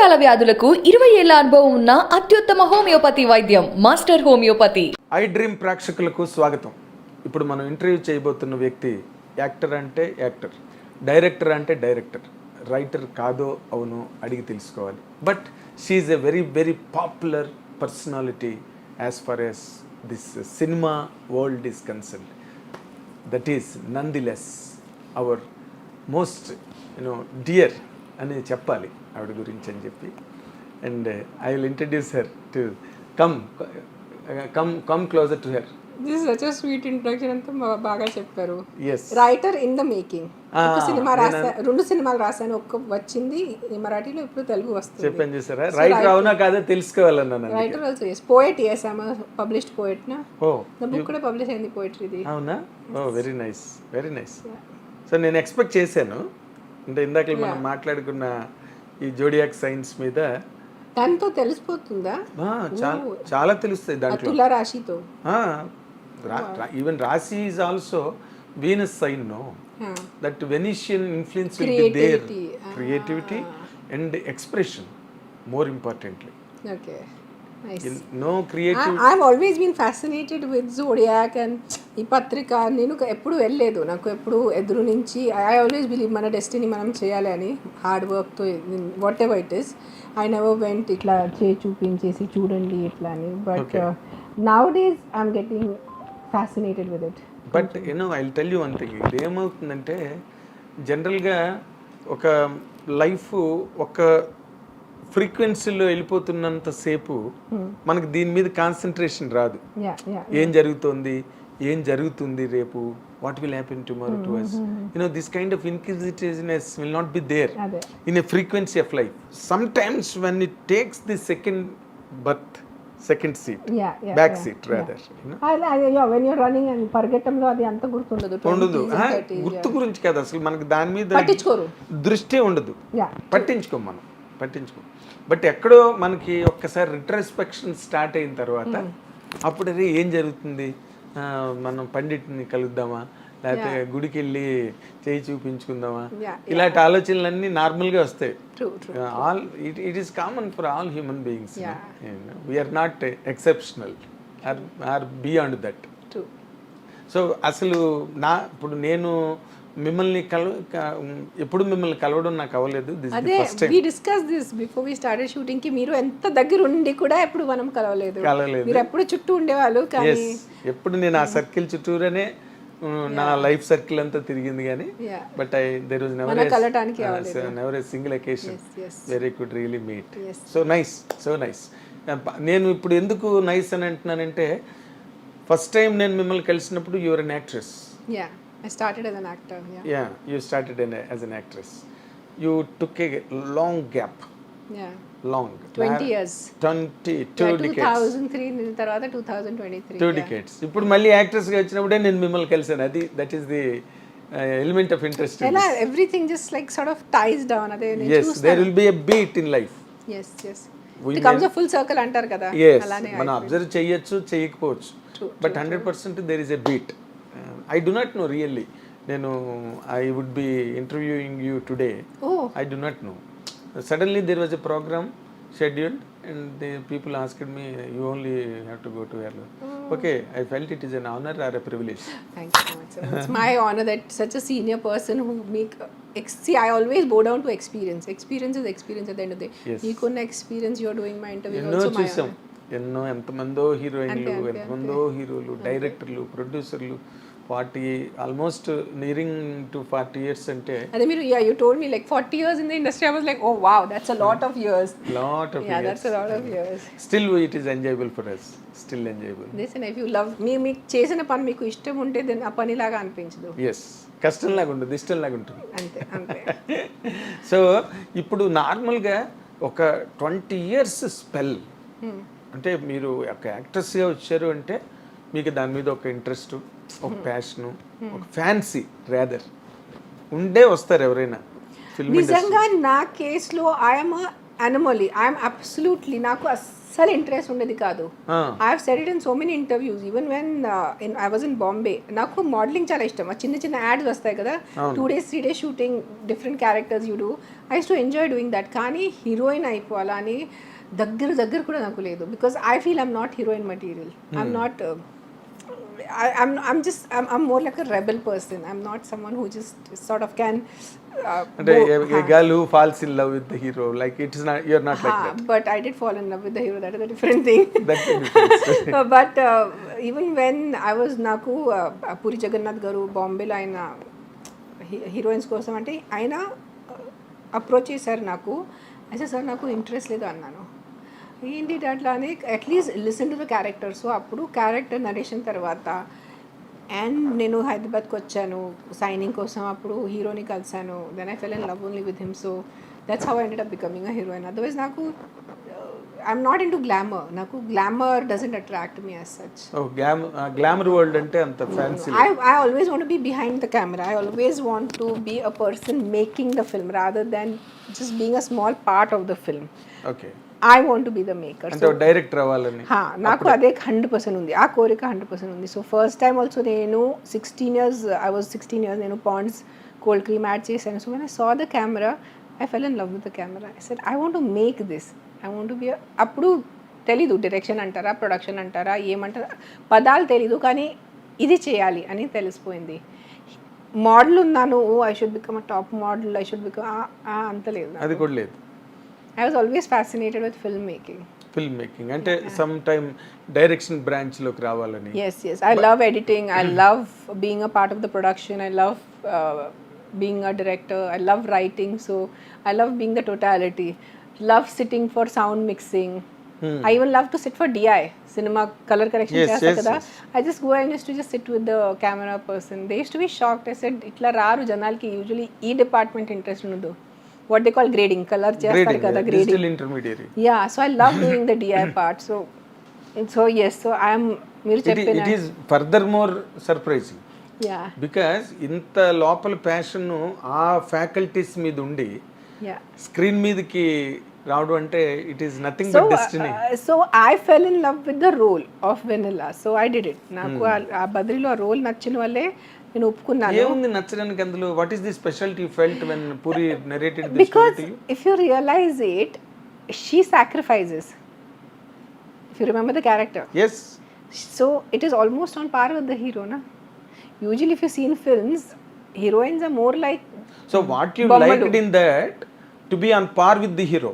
దీర్ఘకాల వ్యాధులకు 20 ఏళ్ల అనుభవం ఉన్న అత్యుత్తమ హోమియోపతి వైద్యం మాస్టర్ హోమియోపతి. iDream ప్రేక్షకులకు స్వాగతం. ఇప్పుడు మనం ఇంటర్వ్యూ చేయబోతున్న వ్యక్తి యాక్టర్ అంటే యాక్టర్, డైరెక్టర్ అంటే డైరెక్టర్, రైటర్ కాదో అవునో అడిగి తెలుసుకోవాలి. But she's a very very popular personality as far as this cinema world is concerned. That is నందిలెస్ అవర్ మోస్ట్ డియర్ అని చెప్పాలి ఆవిడ గురించి అని చెప్పి. And I will introduce her to come closer to her. This is such a sweet introduction అంతా బాగా చెప్పారు. Yes. Writer in the making. ఒక సినిమా రాసా, 2 సినిమాలు రాసాను. ఒక్క వచ్చింది మరాఠీలో, ఇప్పుడు తెలుగు వస్తుంది. చెప్పాను చూసారా, రైటర్ అవునా కాదా తెలుసుకోవాలన్నాను. Writer also yes, poet yes, I'm a published poet na. Oh, the book కూడా పబ్లిష్ అయింది, పోయట్రీది. అవునా? Oh very nice, very nice. So నేను ఎక్స్పెక్ట్ చేశాను, అంటే ఇందాక మనం మాట్లాడుకున్న ఈ జోడియాక్ సైన్స్ మీద దాంతో తెలిసిపోతుందా? చాలా తెలుస్తాయి దాంట్లో. తులా రాశితో even rashi is also Venus sign. Know that Venetian influence will be there. Creativity and expression more importantly. Okay, nice. No creative. I've always been fascinated with zodiac and ఈ పత్రిక. నేను ఎప్పుడు వెళ్ళలేదు, నాకు ఎప్పుడు ఎదురు నుంచి ఐ ఆల్వేస్ బిలీవ్ మన డెస్టినీ మనం చేయాలి అని, హార్డ్ వర్క్తో what ever it is. I never went ఇట్లా చూపించేసి చూడండి ఇట్లా అని. But now days I'm getting fascinated with it. But I will tell you one thing. ఇది ఏమవుతుందంటే జనరల్గా ఒక లైఫ్ ఒక ఫ్రీక్వెన్సీలో వెళ్ళిపోతున్నంతసేపు మనకి దీని మీద కాన్సన్ట్రేషన్ రాదు. ఏం జరుగుతుంది రేపు, what will happen tomorrow to us. This kind of inquisitiveness will not be there in a frequency of life. Sometimes when it takes the second seat, back seat rather. when you're running and పరిగెట్టంలో అది అంత గుర్తుండదు. గుర్తు గురించి కదా, అసలు మనకి దాని మీద దృష్టి ఉండదు, పట్టించుకో. బట్ ఎక్కడో మనకి ఒక్కసారి రిట్రోస్పెక్షన్ స్టార్ట్ అయిన తర్వాత అప్పుడు ఏం జరుగుతుంది, మనం పండిట్ని కలుద్దామా, లేకపోతే గుడికి వెళ్ళి చేయి చూపించుకుందామా, ఇలాంటి ఆలోచనలన్నీ నార్మల్గా వస్తాయి. All it is common for all human beings. We are not exceptional or beyond that. So అసలు ఇప్పుడు నేను ఎప్పుడు మిమ్మల్ని కలవడం నాకు అవ్వలేదు. అదే we discuss this before we started shooting కి మీరు ఎంత దగ్గర ఉండి కూడా ఎప్పుడు మనం కలవలేదు. మీరు ఎప్పుడు చుట్టూ ఉండేవాళ్ళు, కానీ ఎప్పుడు నేను ఆ సర్కిల్ చుట్టూరనే నా లైఫ్ సర్కిల్ అంతా తిరిగింది, కానీ but there was never a single occasion where I could really meet. So nice. నేను ఇప్పుడు ఎందుకు నైస్ అని అంటున్నానంటే, ఫస్ట్ టైం నేను మిమ్మల్ని కలిసినప్పుడు your an actress. I started as an actor. Yeah, you started as an actress. You took a long gap. Yeah. Long. 20 years. 22 decades. 2003 తర్వాత 2023. 2 decades. ఇప్పుడు మళ్ళీ యాక్ట్రెస్ గా వచ్చినప్పుడే నేను మిమ్మల్ని కలిసాను. అది that is the element of interest. Everything just like sort of ties down. అదే నేను చూస్తాను. Yes, there will be a beat in life. Yes. It comes a full circle అంటారు కదా. అలానే మనం అబ్జర్వ్ చేయొచ్చు, చేయకపోవచ్చు. But 100% there is a beat. I do not know really. I would be interviewing you today. I do not know. Suddenly there was a program scheduled and the people asked me, you only have to go to Hello. Okay, I felt it is an honor or a privilege. Thank you so much. It's my honor that such a senior person who see, I always bow down to experience. Experience is experience at the end of the day. Yes. You couldn't experience, you are doing my interview also my honor. ఎంతమందో హీరోయిన్లు, ఎంతమందో హీరోలు, డైరెక్టర్లు, ప్రొడ్యూసర్లు, 40 almost nearing to 40 years అంటే అదే మీరు you told me like 40 years in the industry. I was like, oh wow, that's a lot of years. That's a lot of years. Still it is enjoyable for us. Still enjoyable. Listen, if you love me, మీకు చేసిన పని మీకు ఇష్టం ఉంటే then ఆ పని లాగా అనిపించదు. yes, కష్టం లాగా ఉంటుంది, ఇష్టం లాగా ఉంటుంది. అంతే. సో ఇప్పుడు నార్మల్గా ఒక 20 years స్పెల్ అంటే మీరు ఒక యాక్ట్రెస్గా వచ్చారు అంటే మీకు దాని మీద ఒక ఇంట్రెస్ట్, ఒక ప్యాషను, ఒక ఫ్యాన్సీ రాదర్ ఉండే వస్తారు ఎవరైనా ఫిల్మ్. నిజంగా నా కేసులో ఐఎమ్ అనమలీ. ఐఎమ్ అబ్సల్యూట్లీ, నాకు అస్సలు ఇంట్రెస్ట్ ఉండేది కాదు. I have said it in so many interviews. Even when I was in Bombay, నాకు మోడలింగ్ చాలా ఇష్టం. చిన్న చిన్న యాడ్స్ వస్తాయి కదా, 2 days 3 days shooting, different characters you do. I use to enjoy doing that. కానీ హీరోయిన్ అయిపోవాలా అని దగ్గర కూడా నాకు లేదు. Because I feel I'm not heroine material. I'm not I'm more like a rebel person. I'm not someone who just sort of can అంటే a girl who falls in love with the hero, like it's not, you're not like that. But I did fall in love with the hero. That is a different thing. That's a different story. But even when I was నాకు పూరి జగన్నాథ్ గారు బాంబేలో ఆయన heroines కోసం అంటే ఆయన approach చేశారు నాకు. అయితే సార్ నాకు ఇంట్రెస్ట్ లేదు అన్నాను. ఏంటి అట్లా అని at least listen to the character. So అప్పుడు క్యారెక్టర్ నరేషన్ తర్వాత అండ్ నేను హైదరాబాద్కి వచ్చాను సైనింగ్ కోసం. అప్పుడు హీరోని కలిసాను. Then I fell in love only with him. So that's how I ended up becoming a heroine. Otherwise నాకు I'm not into glamour. నాకు glamour doesn't attract me as such. Glamour world అంటే అంత fancy. I always want to be behind the camera. I always want to be a person making the film rather than just being a small part of the film. Okay. I want to be the maker. అంటే director అవ్వాలని నాకు అదే 100% ఉంది. ఆ కోరిక 100% ఉంది. So first time also నేను 16 years, I was 16 years, నేను పాండ్స్ కోల్డ్ క్రీమ్ యాడ్ చేశాను. So when I saw the camera, I fell in love with the camera. I said, I want to make this. I want to be అప్పుడు తెలీదు direction అంటారా production అంటారా ఏమంటారా పదాలు తెలీదు, కానీ ఇది చేయాలి అని తెలిసిపోయింది. మోడల్ ఉన్నాను, I should become a top model, I should become అంత లేదు. అది కూడా లేదు. I was always fascinated with filmmaking. అంటే సమ్ టైమ్ డైరెక్షన్ బ్రాంచ్ లోకి రావాలని. Yes. I love editing. I love being a part of the production. I love being a director. I love writing. So I love being the totality. Love sitting for sound mixing. I even love to sit for DI, cinema color correction. Yes. I just go and used to just sit with the camera person. They used to be shocked. I said, itla raru janalki usually ee department interest unnadu. What they call grading, color చేస్తారు కదా, grading, digital intermediary. Yeah, so I love doing the DI part. So yes, so I am మీరు చెప్పిన it is furthermore surprising. Yeah. Because ఇంత లోపల passion ఆ faculties మీద ఉండి screen మీదకి రావడం అంటే it is nothing but destiny. So I fell in love with the role of Vanilla. So I did it. నాకు ఆ బద్రీలో ఆ రోల్ నచ్చిన వల్లే నేను ఒప్పుకున్నాను. ఏముంది నచ్చడానికి అందులో? What is the speciality you felt when puri narrated this story to you? Because if you realize it, she sacrifices. If you remember the character. Yes. So it is almost on par with the hero, na? Usually if you see in films, heroines are more like. So what you liked in that to be on par with the hero?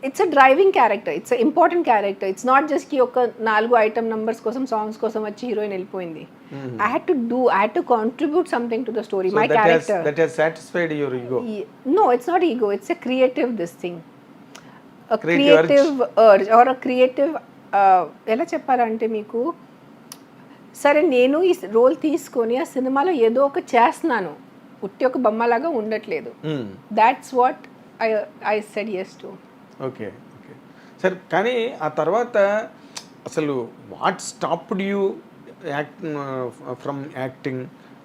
It's a driving character. It's an important character. It's not just ki oka 4 item numbers kosam songs kosam vachi heroine వెళ్ళిపోయింది. I had to contribute something to the story. So my character that has satisfied your ego. No, it's not ego. It's a creative creative urge or a creative ఎలా చెప్పాలంటే మీకు, సరే నేను ఈ role తీసుకొని ఆ సినిమాలో ఏదో ఒక చేస్తున్నాను, ఉట్టి ఒక బొమ్మలాగా ఉండట్లేదు. That's what I said yes to. Okay సరే. కానీ ఆ తర్వాత అసలు what stopped you from acting?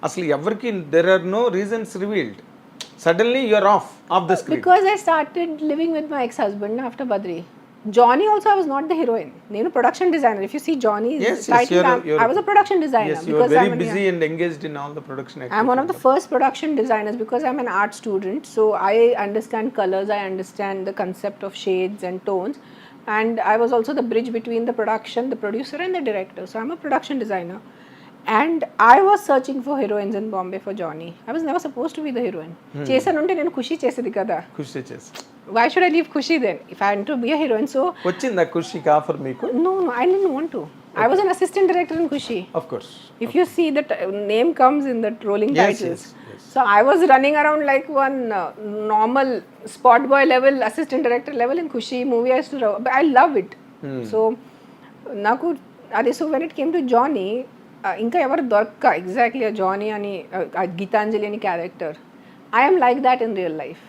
అసలు ఎవరికి there are no reasons revealed, suddenly you are off the screen. Because I started living with my ex-husband after Badri. Johnny also, I was not the heroine. Nenu production designer. If you see Johnny's title, I was a production designer. Yes, you are very busy and engaged in all the production activities. I'm one of the first production designers because I'm an art student. So I understand colors, I understand the concept of shades and tones. And I was also the bridge between the production, the producer and the director. So I'm a production designer. And I was searching for heroines in Bombay for Johnny. I was never supposed to be the heroine. చేసానుంటే నేను ఖుషి చేసేది కదా. ఖుషి చేసి Why should I leave Khushi then if I had to be a heroine? So వచ్చిందా ఖుషికి offer మీకు? No, I didn't want to. I was an assistant director in Khushi. Of course. If you see the name comes in the rolling titles. Yes. So I was running around like one normal spot boy level, assistant director level in Khushi movie. But I love it. So నాకు అదే. So when it came to Johnny, ఇంకా ఎవరు దొరక్క exactly Johnny అని గీతాంజలి అని character. I am like that in real life.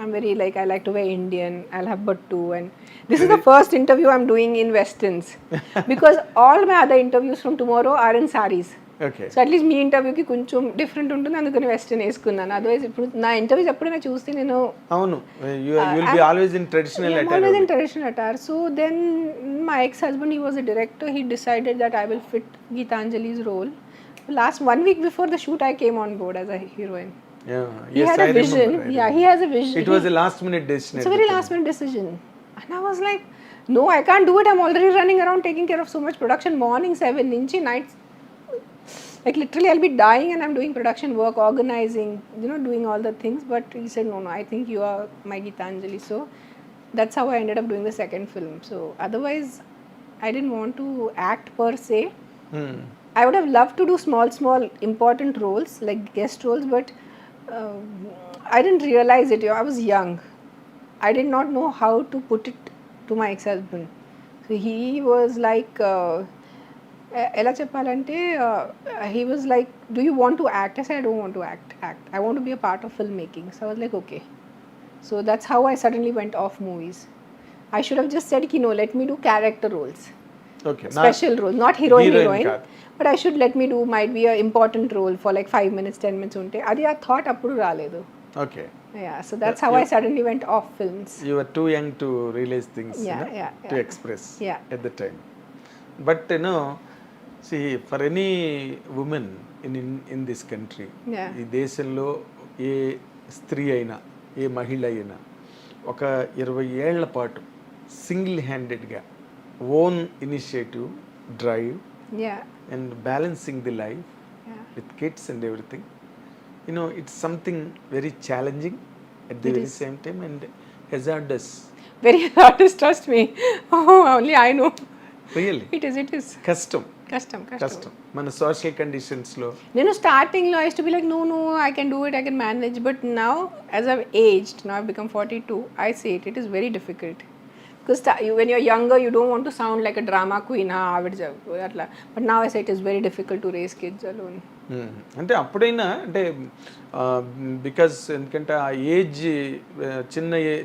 I'm very I like to wear Indian, I'll have buttu, and this is the first interview I'm doing in westerns because all my other interviews from tomorrow are in saris. Okay. So at least మీ ఇంటర్వ్యూకి కొంచెం different ఉంటుంది, అందుకని western వేసుకున్నాను. Otherwise ఇప్పుడు నా interviews ఎప్పుడైనా చూస్తే నేను అవును, you will be always in traditional attire. always in traditional attire. So then my ex-husband, he was a director, he decided that I will fit Geetanjali's role. Last 1 week before the shoot I came on board as a heroine. Yeah, He yes, had I a vision. remember, I Yeah, he remember. has a vision. It was a last minute decision. It's a very last minute decision. And I was like, no, I can't do it. I'm already running around taking care of so much production. Morning 7 inchi, nights, like literally I'll be dying and I'm doing production work, organizing, doing all the things. But he said, no, I think you are my Geetanjali. So that's how I ended up doing the second film. So otherwise, I didn't want to act per se. I would have loved to do small important roles like guest roles, but I didn't realize it. I was young. I did not know how to put it to my ex-husband. So he was like, ఎలా చెప్పాలంటే, he was like, do you want to act? I said, I don't want to act. I want to be a part of filmmaking. So I was like, okay. So that's how I suddenly went off movies. I should have just said, no, let me do character roles. Okay. Special roles, not heroine. కాదు. But I should let me do, might be a important role for like 5 minutes, 10 minutes ఉంటే అది ఆ thought అప్పుడు రాలేదు. Okay. Yeah, so that's how I suddenly went off films. You were too young to realize things, to express at the time. But see, for any woman in this country, ఈ దేశంలో ఏ స్త్రీ అయినా ఏ మహిళ అయినా ఒక 20 ఏళ్ల పాటు సింగిల్ హ్యాండెడ్గా own initiative drive and balancing the life with kids and everything, it's something very challenging at the very same time and hazardous. Very hazardous, trust me. Oh, only I know. Really? It is. కష్టం మన social conditions లో. నేను starting లో I used to be like, no, I can do it, I can manage. But now, as I've aged, now I've become 42, I say it is very difficult. Because when you're younger, you don't want to sound like a drama queen. But now I say it is very difficult to raise kids alone. అంటే అప్పుడైనా అంటే because ఎందుకంటే ఆ age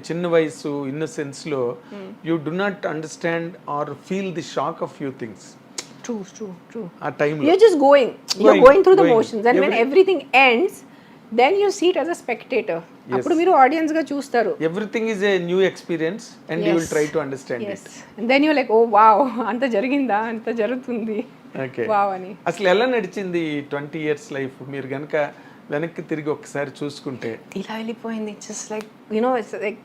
చిన్న వయసు ఇన్నసెన్స్లో you do not understand or feel the shock of few things. True. ఆ టైంలో you're just you're going through the motions, and when everything ends, then you see it as a spectator. అప్పుడు మీరు audience గా చూస్తారు. Everything is a new experience and you will try to understand it. And then you're like, oh wow, అంత జరిగిందా, అంత జరుగుతుంది. Okay. Wow అని. అసలు ఎలా నడిచింది 20 years లైఫ్? మీరు గనుక వెనక్కి తిరిగి ఒకసారి చూసుకుంటే ఇలా వెళ్ళిపోయింది. జస్ట్ లైక్ ఇట్స్ లైక్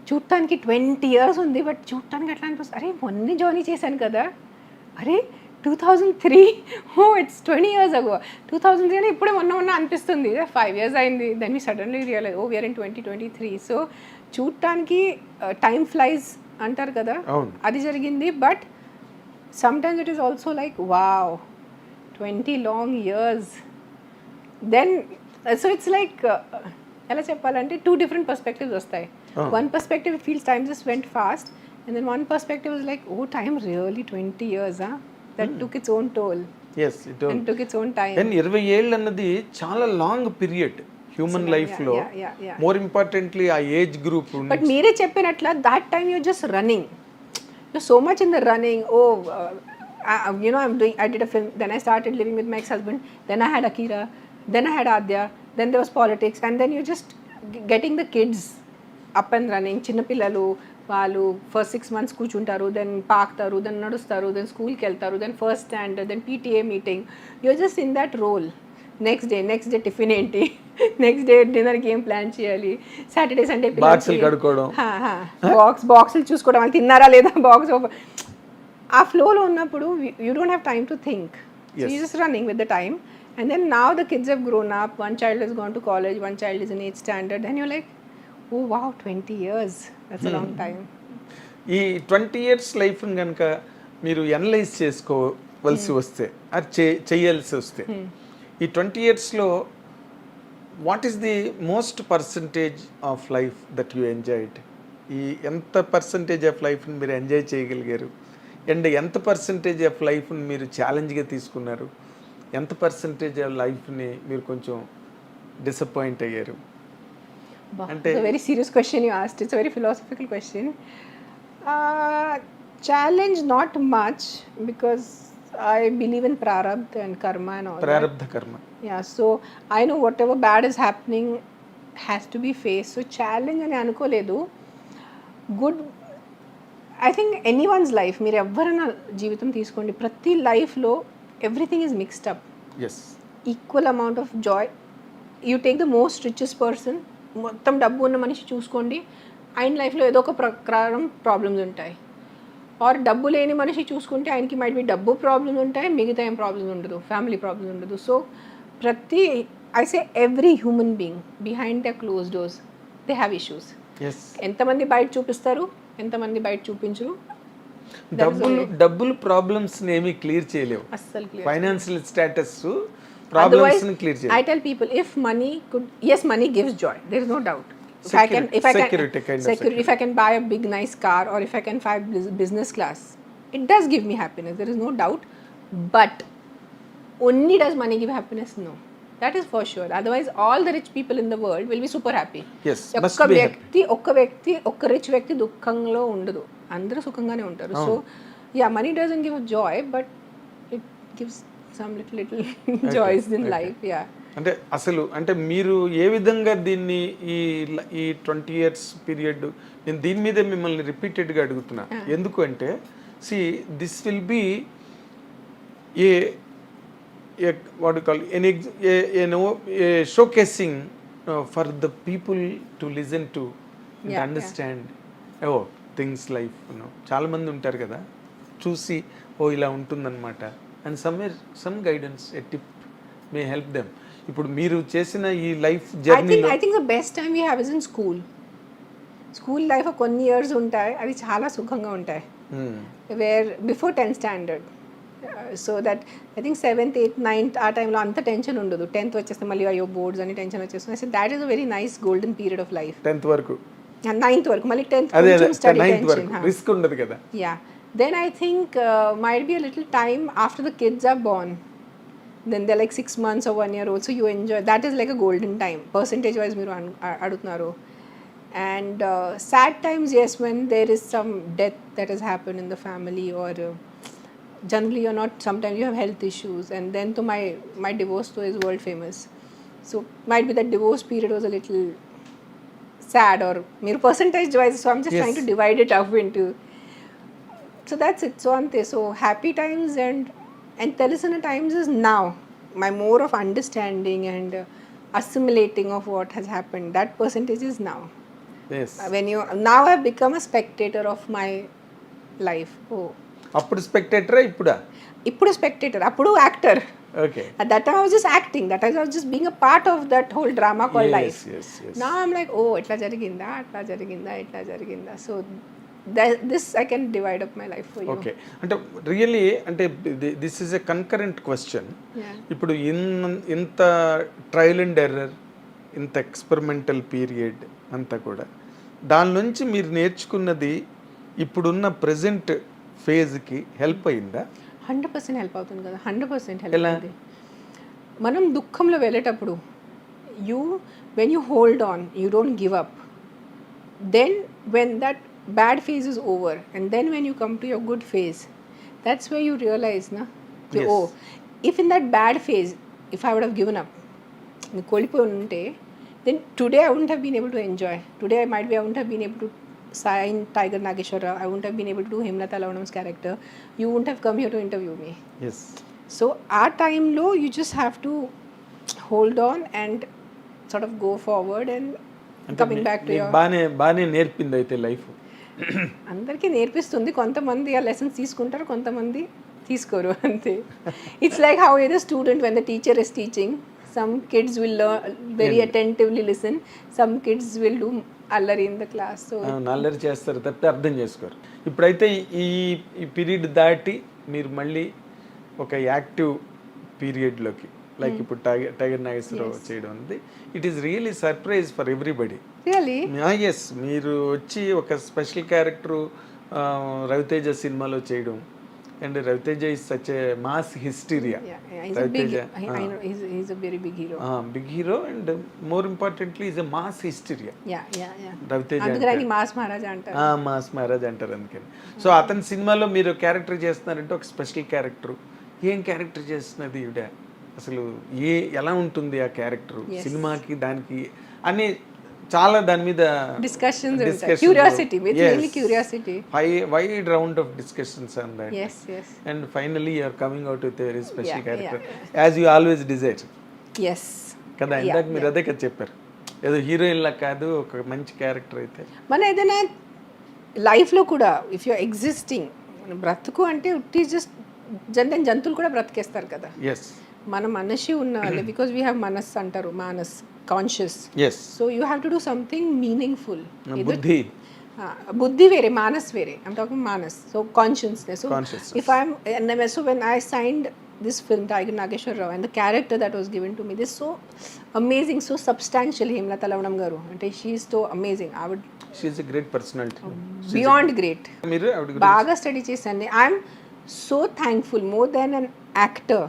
చూడటానికి 20 years ఉంది, బట్ చూడటానికి ఎట్లా అనిపిస్తుంది, అరే మొన్నే జాయిన్ చేశాను కదా, అరే 2003, ఇట్స్ 20 years ago. 2003 అంటే ఇప్పుడే మొన్న అనిపిస్తుంది, 5 years అయింది. Then we suddenly realise, we are in 2023. So చూడటానికి టైం ఫ్లైస్ అంటారు కదా, అది జరిగింది. But sometimes it is also like wow, 20 long years. Then so it's like ఎలా చెప్పాలంటే 2 different perspectives వస్తాయి. One perspective, it feels time just went fast, and then one perspective is like, oh, time really 20 years, that took its own toll. Yes, it and took its own time. And 20 ఏళ్ళు అన్నది చాలా long period human life లో. More importantly ఆ age group. But మీరే చెప్పినట్ల that time you just running, you so much in the running. I did a film, then I started living with my ex-husband, then I had Akhira, then I had Adya, then there was politics, and then you're just getting the kids up and running. చిన్న పిల్లలు వాళ్ళు first 6 months కూర్చుంటారు, then పాకుతారు, then నడుస్తారు, then స్కూల్కి వెళ్తారు, then first standard, then PTA meeting. You're just in that role. Next day tiffin ఏంటి, next day డిన్నర్కి ఏం ప్లాన్ చేయాలి, సాటర్డే సండే బాక్సులు చూసుకోవడం, వాళ్ళు తిన్నారా లేదా బాక్స్. ఆ ఫ్లోలో ఉన్నప్పుడు you don't have time to think, you just running with the time. And then now the kids have grown up, one child has gone to college, one child is in 8th standard, and you're like, oh wow, 20 years, that's a long time. ఈ 20 years లైఫ్ని కనుక మీరు analyse చేసుకోవలసి వస్తే, అది చేయాల్సి వస్తే, ఈ 20 yearsలో what is the most percentage of life that you enjoyed? ఈ ఎంత పర్సంటేజ్ ఆఫ్ లైఫ్ని మీరు ఎంజాయ్ చేయగలిగారు, అండ్ ఎంత పర్సంటేజ్ ఆఫ్ లైఫ్ని మీరు ఛాలెంజ్గా తీసుకున్నారు, ఎంత పర్సంటేజ్ ఆఫ్ లైఫ్ని మీరు కొంచెం డిసప్పాయింట్ అయ్యారు? అంటే very serious question you asked. It's very philosophical question. Challenge not much, because I believe in prarabdha and karma and all that. ప్రారబ్ధ కర్మ. Yeah, so I know whatever bad is happening has to be faced. So challenge అని అనుకోలేదు. Good I think anyone's life, మీరు ఎవరైనా జీవితం తీసుకోండి, ప్రతి లైఫ్లో everything is mixed up. Yes. Equal amount of joy. You take the most richest person, మొత్తం డబ్బు ఉన్న మనిషి చూసుకోండి, ఆయన లైఫ్లో ఏదో ఒక ప్రకారం ప్రాబ్లమ్స్ ఉంటాయి. ఆర్ డబ్బు లేని మనిషి చూసుకుంటే ఆయనకి మైట్ బి డబ్బు ప్రాబ్లమ్స్ ఉంటాయి, మిగతా ఏం ప్రాబ్లమ్స్ ఉండదు, ఫ్యామిలీ ప్రాబ్లమ్స్ ఉండదు. సో ప్రతి I say every human being behind the close doors they have issues. Yes. ఎంతమంది బయట చూపిస్తారు, ఎంతమంది బయట చూపించరు. డబ్బులు ప్రాబ్లమ్స్ ఏమీ క్లియర్ చేయలేవు. అస్సలు క్లియర్. ఫైనాన్షియల్ స్టేటస్ ప్రాబ్లమ్స్ ని క్లియర్ చేయలేవు. I tell people, if money could, yes, money gives joy, there is no doubt. Security kind of security. If I can buy a big nice car, or if I can fly business class, it does give me happiness, there is no doubt. But only does money give happiness? No, that is for sure. Otherwise all the rich people in the world will be super happy. Yes, must be happy. ఒక్క rich వ్యక్తి దుఃఖంలో ఉండదు, అందరూ సుఖంగానే ఉంటారు. So yeah, money doesn't give joy, but it gives some little joys in life. Yeah. అంటే అసలు అంటే మీరు ఏ విధంగా దీన్ని ఈ 20 years పీరియడ్, నేను దీని మీదే మిమ్మల్ని రిపీటెడ్గా అడుగుతున్నా. ఎందుకు అంటే this will be what call showcasing for the people to listen to and understand things life. చాలామంది ఉంటారు కదా, చూసి ఇలా ఉంటుందన్నమాట, and some guidance, a tip may help them. ఇప్పుడు మీరు చేసిన ఈ లైఫ్ జర్నీలో I think the best time we have is in school. School life కొన్ని ఇయర్స్ ఉంటాయి, అవి చాలా సుఖంగా ఉంటాయి. Where before 10th standard, so that I think 7th, 8th, 9th ఆ టైంలో అంత టెన్షన్ ఉండదు. 10th వచ్చేస్తే మళ్ళీ అయ్యో బోర్డ్స్ అని టెన్షన్ వచ్చేస్తుంది. So that is a very nice golden period of life. 10th వరకు, 9th వరకు, మళ్ళీ 10th స్టడీ టెన్షన్, రిస్క్ ఉండదు కదా. Yeah, then I think might be a little time after the kids are born. Then they're like 6 months or 1 year old, so you enjoy. That is like a golden time, percentage wise మీరు అడుగుతున్నారు. And sad times, yes, when there is some death that has happened in the family, or generally you're not, sometimes you have health issues, and then to my divorce though is world famous, so might be that divorce period was a little sad, or మీరు percentage wise, so I'm just trying to divide it up into, so that's it. So ante, so happy times and తెలిసిన times is now my more of understanding and assimilating of what has happened. That percentage is now. Yes. When you now I've become a spectator of my life. Oh, అప్పుడు స్పెక్టేటరా? ఇప్పుడు spectator, appudu actor. Okay. At that time I was just acting, that I was just being a part of that whole drama called life. Yes. Now I'm like, oh, itla జరిగిందా. So this I can divide up my life for you. Okay. అంటే really అంటే this is a concurrent question. ఇప్పుడు ఇంత trial and error, ఇంత experimental period అంతా కూడా, దాని నుంచి మీరు నేర్చుకున్నది ఇప్పుడున్న ప్రెజెంట్ ఫేజ్కి హెల్ప్ అయిందా? 100% హెల్ప్ అవుతుంది కదా, 100% హెల్ప్ అవుతుంది. మనం దుఃఖంలో వెళ్ళేటప్పుడు when you hold on, you don't give up, then when that bad phase is over, and then when you come to your good phase, that's where you realize Yes. oh, if in that bad phase, if I would have given up, కోల్పోయి ఉంటే, then today I wouldn't have been able to enjoy. Today I wouldn't have been able to sign Tiger Nageshwara, I wouldn't have been able to do Hemlata Lavanam's character, you wouldn't have come here to interview me. Yes. So our time lo, you just have to hold on and sort of go forward and coming back to your బానే నేర్పింది అయితే life. అందరికీ నేర్పిస్తుంది. కొంతమంది ఆ lessons తీసుకుంటారు, కొంతమంది తీసుకోరు, అంతే. It's like how A student when the teacher is teaching, some kids will very attentively listen, some kids will do అల్లరి ఇన్ ద క్లాస్. సో అల్లరి చేస్తారు తప్పితే అర్థం చేసుకోరు. ఇప్పుడైతే ఈ పీరియడ్ దాటి మీరు మళ్ళీ ఒక యాక్టివ్ పీరియడ్లోకి, లైక్ ఇప్పుడు టైగర్ నాగేశ్వరరావు చేయడం అనేది, it is really surprise for everybody. Really? Yes. మీరు వచ్చి ఒక స్పెషల్ క్యారెక్టర్ రవితేజ సినిమాలో చేయడం, and Ravi Teja is such a mass hysteria. Big hero and more importantly is a mass hysteria. Ravi Teja mass Maharaj అంటారు. మాస్ మహారాజ్ అంటారు అందుకని. సో అతని సినిమాలో మీరు క్యారెక్టర్ చేస్తున్నారంటే ఒక స్పెషల్ క్యారెక్టర్, ఏం క్యారెక్టర్ చేస్తున్నది ఈవిడ, అసలు ఎలా ఉంటుంది ఆ క్యారెక్టర్ సినిమాకి దానికి అని చాలా దాని మీద discussions ఉంటాయి. Curiosity, mainly curiosity. Wide round of discussions on that. Yes, yes. And finally you are coming out with a very special Yeah, character as you always desire Yes. కదా. ఇందాక మీరు అదే కదా చెప్పారు, ఏదో హీరోయిన్ లా కాదు, ఒక మంచి క్యారెక్టర్ అయితే. మన ఏదైనా లైఫ్లో కూడా ఇఫ్ యూ ఎగ్జిస్టింగ్ బ్రతుకు అంటే ఇట్ ఈస్ జస్ట్ జంతువులు కూడా బ్రతికేస్తారు కదా. ఎస్ మన మనిషి ఉన్న వాళ్ళే, బికాస్ వీ హ్యావ్ మనస్ అంటారు, manas conscious. Yes so you have to do something meaningful. బుద్ధి బుద్ధి వేరే, మానస్ వేరే. I'm talking manas. So consciousness. So if I'm so when I signed this film, Tiger Nageshwar Rao, and the character that was given to me, this so amazing, so substantial. Hemlata Lavanam garu ante she is so amazing. she is a great personality, beyond great. మీరు బాగా study చేశాను. I'm so thankful. More than an actor,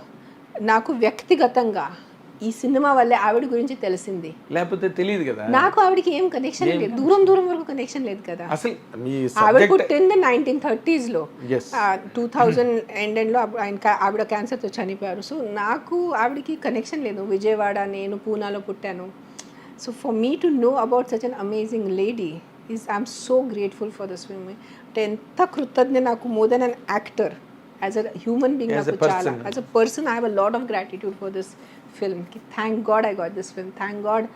నాకు వ్యక్తిగతంగా ఈ cinema వల్లే ఆవిడ గురించి తెలిసింది. లేకపోతే తెలియదు కదా, నాకు ఆవిడకి ఏం కనెక్షన్ లేదు, దూరం వరకు కనెక్షన్ లేదు కదా. అసలు మీ ఆవిడ పుట్టింది 1930s లో, yes 2000 ఎండ్ లో ఆవిడ క్యాన్సర్తో చనిపోయారు. సో నాకు ఆవిడకి కనెక్షన్ లేదు. విజయవాడ, నేను పూనాలో పుట్టాను. So for me to know about such an amazing lady I'm so grateful for this film. అంటే ఎంత కృతజ్ఞ నాకు, more than an actor, as a human being నాకు చాలా, as a person I have a lot of gratitude for this film. Thank God I got this film. Thank God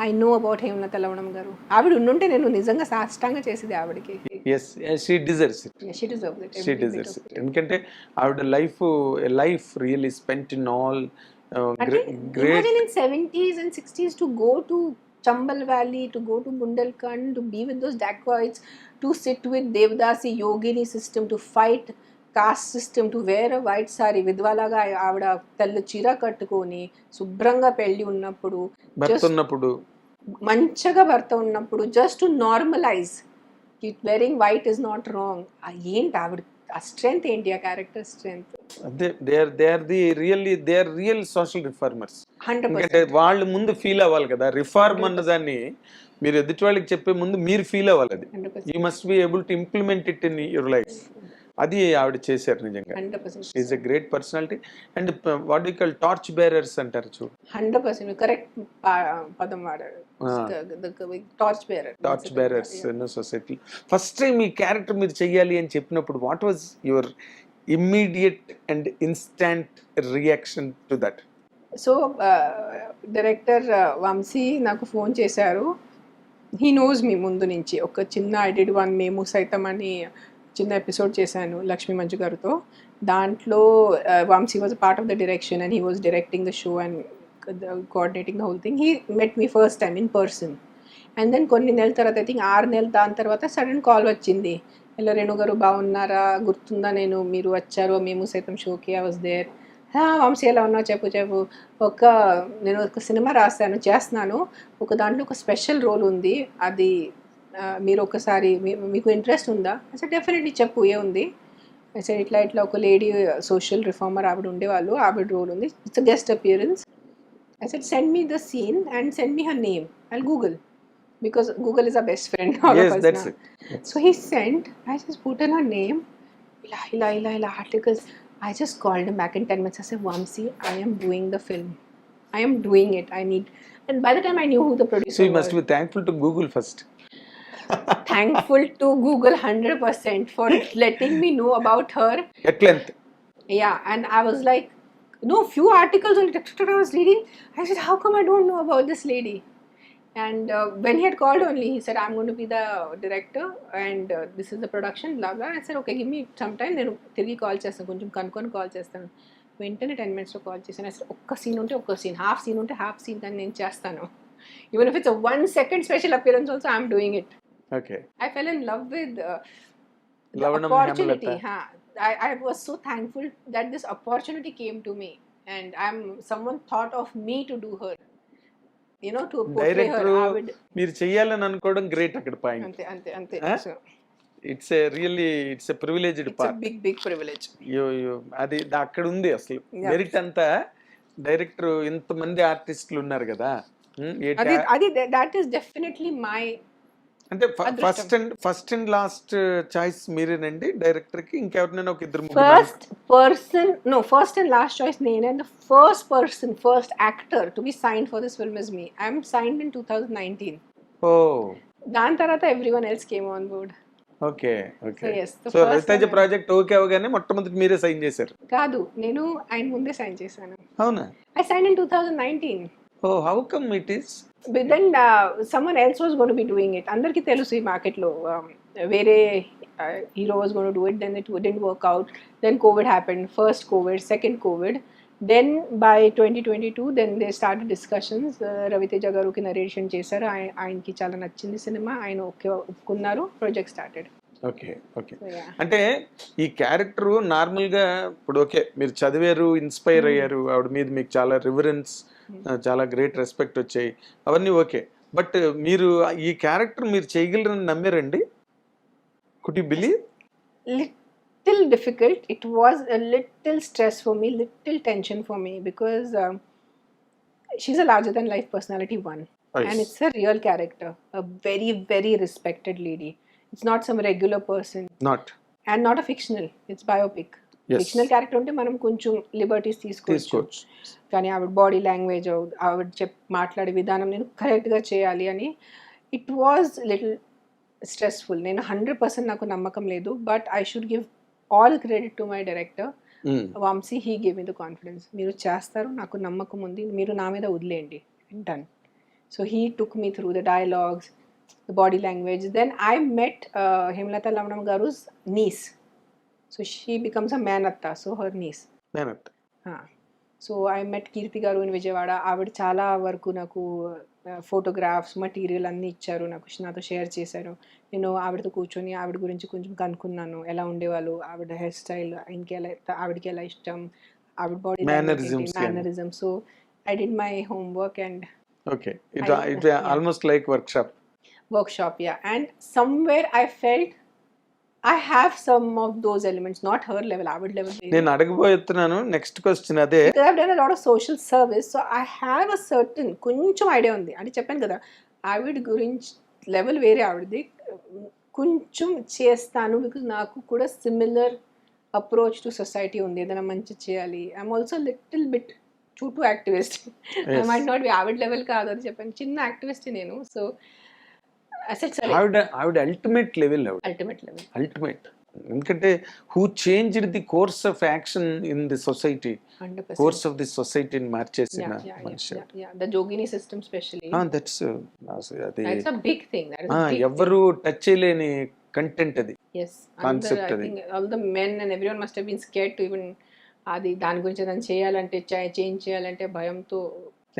I know about Hemalatha Lavanam garu. ఆవిడ ఉండుంటే నేను నిజంగా సాష్టాంగా చేసేది ఆవిడకి. Yes she deserves it. She deserves it. She deserves it. ఎందుకంటే ఆవిడ life really spent in all great. In 70s and 60s to go to Chambal Valley, to go to Bundelkhand, to be with those dacoits, to sit with Devdasi Yogini system, to fight caste system, to wear a white saree, విధవలాగా ఆవిడ తెల్ల చీర కట్టుకొని శుభ్రంగా పెళ్ళి ఉన్నప్పుడు, మంచిగా భర్త ఉన్నప్పుడు, just to normalise wearing white is not wrong. ఏంటి ఆవిడ ఆ స్ట్రెంగ్త్ ఏంటి, ఆ character strength. They are real social reformers. ఎందుకంటే వాళ్ళు ముందు ఫీల్ అవ్వాలి కదా, రిఫార్మ్ అన్నదాన్ని మీరు ఎదుటి వాళ్ళకి చెప్పే ముందు మీరు ఫీల్ అవ్వాలి. అది you must be able to implement it in your life. అది ఆవిడ చేశారు నిజంగా. Is a great personality. And what you call torch bearers అంటారు చూడు. 100% కరెక్ట్ పదం వాడారు. Torch bearers in society. First time ఈ క్యారెక్టర్ మీరు చెయ్యాలి అని చెప్పినప్పుడు what was your immediate and instant reaction to that? So director Vamsi నాకు ఫోన్ చేశారు. హీ నోస్ మీ ముందు నుంచి. ఒక చిన్న ఐ డిడ్ వన్ మేము సైతం అని చిన్న ఎపిసోడ్ చేశాను లక్ష్మీ మంజు గారితో. దాంట్లో Vamsi was a part of the direction and he was directing the show and coordinating the whole thing. He met me first time in person. And then కొన్ని నెలల తర్వాత, ఐ థింక్ 6 నెలలు దాని తర్వాత సడన్ కాల్ వచ్చింది. హలో రేణు గారు బాగున్నారా, గుర్తుందా నేను, మీరు వచ్చారు మేము సైతం షోకి, ఐ వాజ్ దేర్. వంశీ ఎలా ఉన్నావు చెప్పు. నేను ఒక సినిమా రాశాను, చేస్తున్నాను, ఒక దాంట్లో ఒక స్పెషల్ రోల్ ఉంది, అది మీరు ఒకసారి మీకు ఇంట్రెస్ట్ ఉందా? అసలు డెఫినెట్లీ చెప్పు, ఏముంది. అసలు ఇట్లా ఒక లేడీ సోషల్ రిఫార్మర్ ఆవిడ ఉండేవాళ్ళు, ఆవిడ రోల్ ఉంది, it's guest appearance. I said, send me the scene and send me her name. I'll Google. Because Google is our best friend. All yes, of us that's now. it. So he sent, I just put in her name, ila articles. I just called him back in 10 minutes. I said, Vamsi, I am doing the film. I am doing it. I need. And by the time I knew who the producer was. So you must be thankful to Google first. Thankful to Google 100% for letting me know about her. At length. Yeah, and I was like, no, few articles only I was reading. I said, how come I don't know about this lady? And when he had called only, he said, I'm going to be the director and this is the production, blah, blah. I said, okay, give me some time. Then తిరిగి call చేస్తాను, కొంచెం కనుక్కొని call చేస్తాను. వెంటనే 10 minutes call చేశాను. అసలు ఒక్క scene ఉంటే ఒక్క సీన్, హాఫ్ సీన్ ఉంటే హాఫ్ సీన్ కానీ నేను చేస్తాను. Even if it's a 1 second special appearance also, I'm doing it. Okay. I fell in love with the Lavanam opportunity. Hemlata. I was so thankful that this opportunity came to me and someone thought of me to do her, you know, to portray her. మీరు చెయ్యాలని అనుకోవడం great అక్కడ point. అంతే it's a privileged part. Big privilege. అది అక్కడ ఉంది అసలు. Merit అంతా డైరెక్టర్, ఇంతమంది ఆర్టిస్టులు ఉన్నారు కదా, అది దట్ ఈస్ డెఫినెట్లీ మై అంటే ఫస్ట్ అండ్ లాస్ట్ చాయిస్ మీరేనండి డైరెక్టర్ కి? ఇంకెవరినైనా ఒక ఇద్దరు ఫస్ట్ అండ్ లాస్ట్ చాయిస్ నేనే. And first actor to be signed for this film is me. I'm signed in 2019. Oh, దాని తర్వాత everyone else came on board. Okay okay. So yes, the so first Raviteja one- project okay అవగానే మొట్టమొదటి మీరే sign చేశారు? కాదు, నేను ఆయన ముందే సైన్ చేశాను. అవునా? I sign in 2019. Oh, how come it is? But then someone else was going to be doing it. అందరికీ తెలుసు ఈ మార్కెట్లో వేరే hero was going to do it. Then it didn't work out. Then COVID happened. First COVID, second COVID. Then by 2022, then they started discussions. Raviteja గారుకి narration చేశారు. ఆయనకి చాలా నచ్చింది సినిమా. ఆయన ఓకే ఒప్పుకున్నారు. Project started. Okay okay. అంటే ఈ క్యారెక్టర్ నార్మల్గా ఇప్పుడు ఓకే మీరు చదివారు, ఇన్స్పైర్ అయ్యారు, ఆవిడ మీద మీకు చాలా రివరెన్స్, చాలా గ్రేట్ రెస్పెక్ట్ వచ్చాయి, అవన్నీ ఓకే. బట్ మీరు ఈ క్యారెక్టర్ మీరు చేయగలరని నమ్మారండి? Could you believe? Little difficult. It was a little stress for me, little tension for me, because she's a larger than life personality, one. Nice. And it's a real character, a very, very respected lady. It's not some regular person. Not. And not a fictional. It's biopic. Yes. Fictional character ఉంటే మనం కొంచెం liberties తీసుకోవచ్చు. కానీ ఆవిడ body language, ఆవిడ మాట్లాడే విధానం నేను కరెక్ట్గా చేయాలి అని ఇట్ వాజ్ లిటిల్ స్ట్రెస్ఫుల్. నేను 100% నాకు నమ్మకం లేదు, but I should give all credit to my director Vamsi. He give me the confidence. మీరు చేస్తారు, నాకు నమ్మకం ఉంది, మీరు నా మీద వదిలేయండి, done. So he took me through the dialogues, the body language. Then I met Hemalatha Lavanam గారు's niece. So she becomes a Manatta, so her niece. Manatta. So I met Kirti garu in Vijayawada. ఆవిడ చాలా వరకు నాకు photographs material అన్నీ ఇచ్చారు, నాకు నాతో share చేశారు. నేను ఆవిడతో కూర్చొని ఆవిడ గురించి కొంచెం కనుక్కున్నాను, ఎలా ఉండేవాళ్ళు, ఆవిడ హెయిర్ స్టైల్, ఆవిడకి ఎలా ఇష్టం, ఆవిడ body mannerism. So I did my homework and okay, it almost like workshop. Yeah, and somewhere I felt I have some of those elements, not her level, our level. నేను అడగబోతున్నాను next question అదే. Because I've done a lot of social service, so I have a certain కొంచెం idea ఉంది. అంటే చెప్పాను కదా, ఆవిడ గురించి level వేరే, ఆవిడది కొంచెం చేస్తాను, బికాజ్ నాకు కూడా సిమిలర్ అప్రోచ్ టు సొసైటీ ఉంది. ఏదైనా మంచి చేయాలి. I'm also little bit to activist. I might not be ఆవిడ లెవెల్ కాదు, అది చెప్పాను, చిన్న యాక్టివిస్ట్ నేను. సో ఆవిడ అల్టిమేట్ లెవెల్, అల్టిమేట్. ఎందుకంటే who changed the course of action in the society, course of the సొసైటీని మార్చేసిన మనిషి. The jogini system specially, that's a big thing. That is a big ఎవరు టచ్ చేయలేని కంటెంట్ అది. Yes, concept I అది. think all the men and everyone must have been scared to even అది దాని గురించి దాన్ని చేయాలంటే, చేంజ్ చేయాలంటే భయంతో.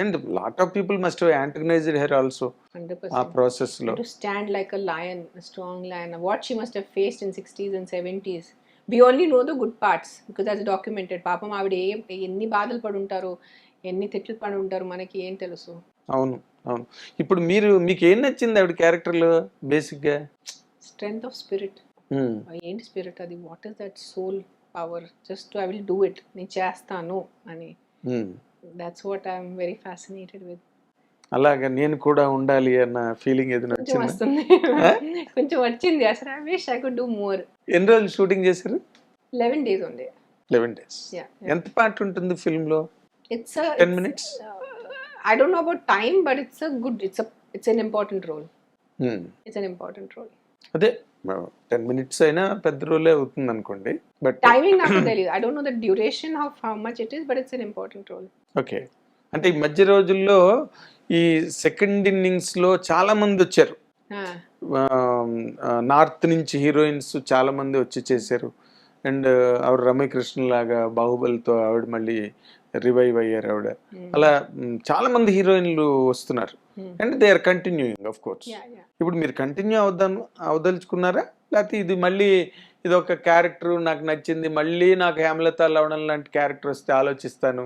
And lot of people must have antagonized her also. 100%. ఆ ప్రాసెస్ లో To stand like a lion, a strong lion. What she must have faced in 60s and 70s. We only know the good parts because that's documented. పాపం ఆవిడ ఎన్ని బాధలు పడి ఉంటారో, ఎన్ని తిట్లు పడి ఉంటారో, మనకి ఏం తెలుసు. అవును అవును. ఇప్పుడు మీకు ఏం నచ్చింది ఆవిడ క్యారెక్టర్ లో బేసిక్ గా? Strength of spirit. ఏంటి స్పిరిట్ అది? What is that soul power? Just I will do it, నేను చేస్తాను అని. That's what I'm very fascinated with. అలాగా నేను కూడా ఉండాలి అన్న ఫీలింగ్ ఏదైనా వచ్చింది? కొంచెం వచ్చింది అసలు. I wish I could do more. ఎన్ని రోజులు షూటింగ్ చేశారు? 11 days ఉంది. 11 days. ఎంత పార్ట్ ఉంటుంది ఫిల్మ్ లో? It's a 10 minutes. I don't know about time, but it's an important role. It's an important role. అదే 10 minutes అయినా పెద్ద రోలే అవుతుంది అనుకోండి. బట్ టైమింగ్ నాకు తెలియదు. I don't know the duration of how much it is, but it's an important role. Okay. అంటే ఈ మధ్య రోజుల్లో ఈ సెకండ్ ఇన్నింగ్స్ లో చాలా మంది వచ్చారు, నార్త్ నుంచి హీరోయిన్స్ చాలా మంది వచ్చి చేశారు. అండ్ ఆవిడ రమ్యకృష్ణ లాగా బాహుబలితో ఆవిడ మళ్ళీ రివైవ్ అయ్యారు ఆవిడ. అలా చాలా మంది హీరోయిన్లు వస్తున్నారు. And they are continuing of course. ఇప్పుడు మీరు కంటిన్యూ అవదలుచుకున్నారా, లేకపోతే ఇది మళ్ళీ ఇది ఒక క్యారెక్టర్ నాకు నచ్చింది, మళ్ళీ నాకు హేమలత లవణం లాంటి క్యారెక్టర్ వస్తే ఆలోచిస్తాను?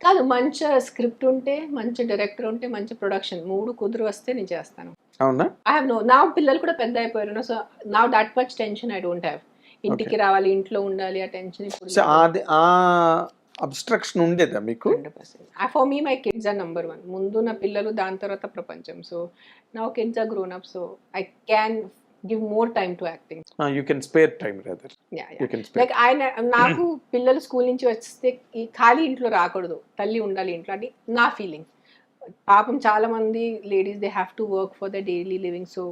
కాదు, మంచి స్క్రిప్ట్ ఉంటే, మంచి డైరెక్టర్ ఉంటే, మంచి ప్రొడక్షన్, 3 కుదురు వస్తే నేను చేస్తాను. అవునా? ఐ హావ్ నో, నా పిల్లలు కూడా పెద్ద అయిపోయారు. So now that much tension I don't have. ఇంటికి రావాలి, ఇంట్లో ఉండాలి, ఆ టెన్షన్ ఇప్పుడు. అది అబ్స్ట్రక్షన్ ఉండేదా మీకు? 100%. For me my kids are number one. ముందు నా పిల్లలు, దాని తర్వాత ప్రపంచం. So now kids are grown up, so I can give more time to acting. You can spare time rather. Like నాకు పిల్లలు స్కూల్ నుంచి వస్తే ఈ ఖాళీ ఇంట్లో రాకూడదు, తల్లి ఉండాలి ఇంట్లో అని నా ఫీలింగ్. పాపం చాలా మంది ladies they have to work for the daily living. So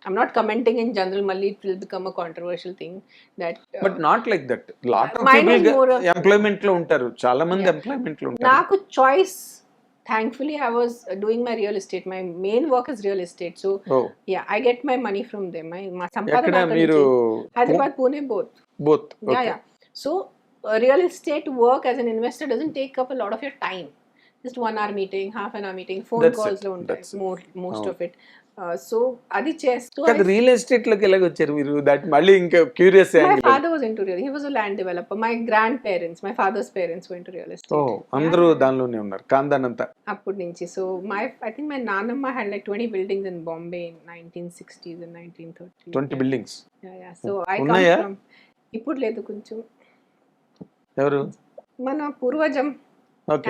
I'm not commenting in general, Malli, it will become a controversial thing that but not like that. Lot of mine is people more of employment lo untaru, chaala mandi employment lo untaru. Naaku choice, thankfully I was doing my real estate, my main work is real estate, so yeah, I get my money from them. My sampadana meeru Hyderabad, Pune, both okay. yeah. So real estate work as an investor doesn't take up a lot of your time. Just 1 hour meeting, half an hour meeting, phone that's calls lo untai, most of it. So adi chestu kada real estate loki elaga vacharu meeru, that malli inka curious angle. My father was into real, he was a land developer. My grandparents, my father's parents were into real estate. Oh, andaru danlone unnaru kandan anta appudu nunchi. So I think my nanamma had like 20 buildings in Bombay in 1960s and 1930s. 20 buildings? Yeah. So I come from ippudu ledu koncham evaru mana purvajam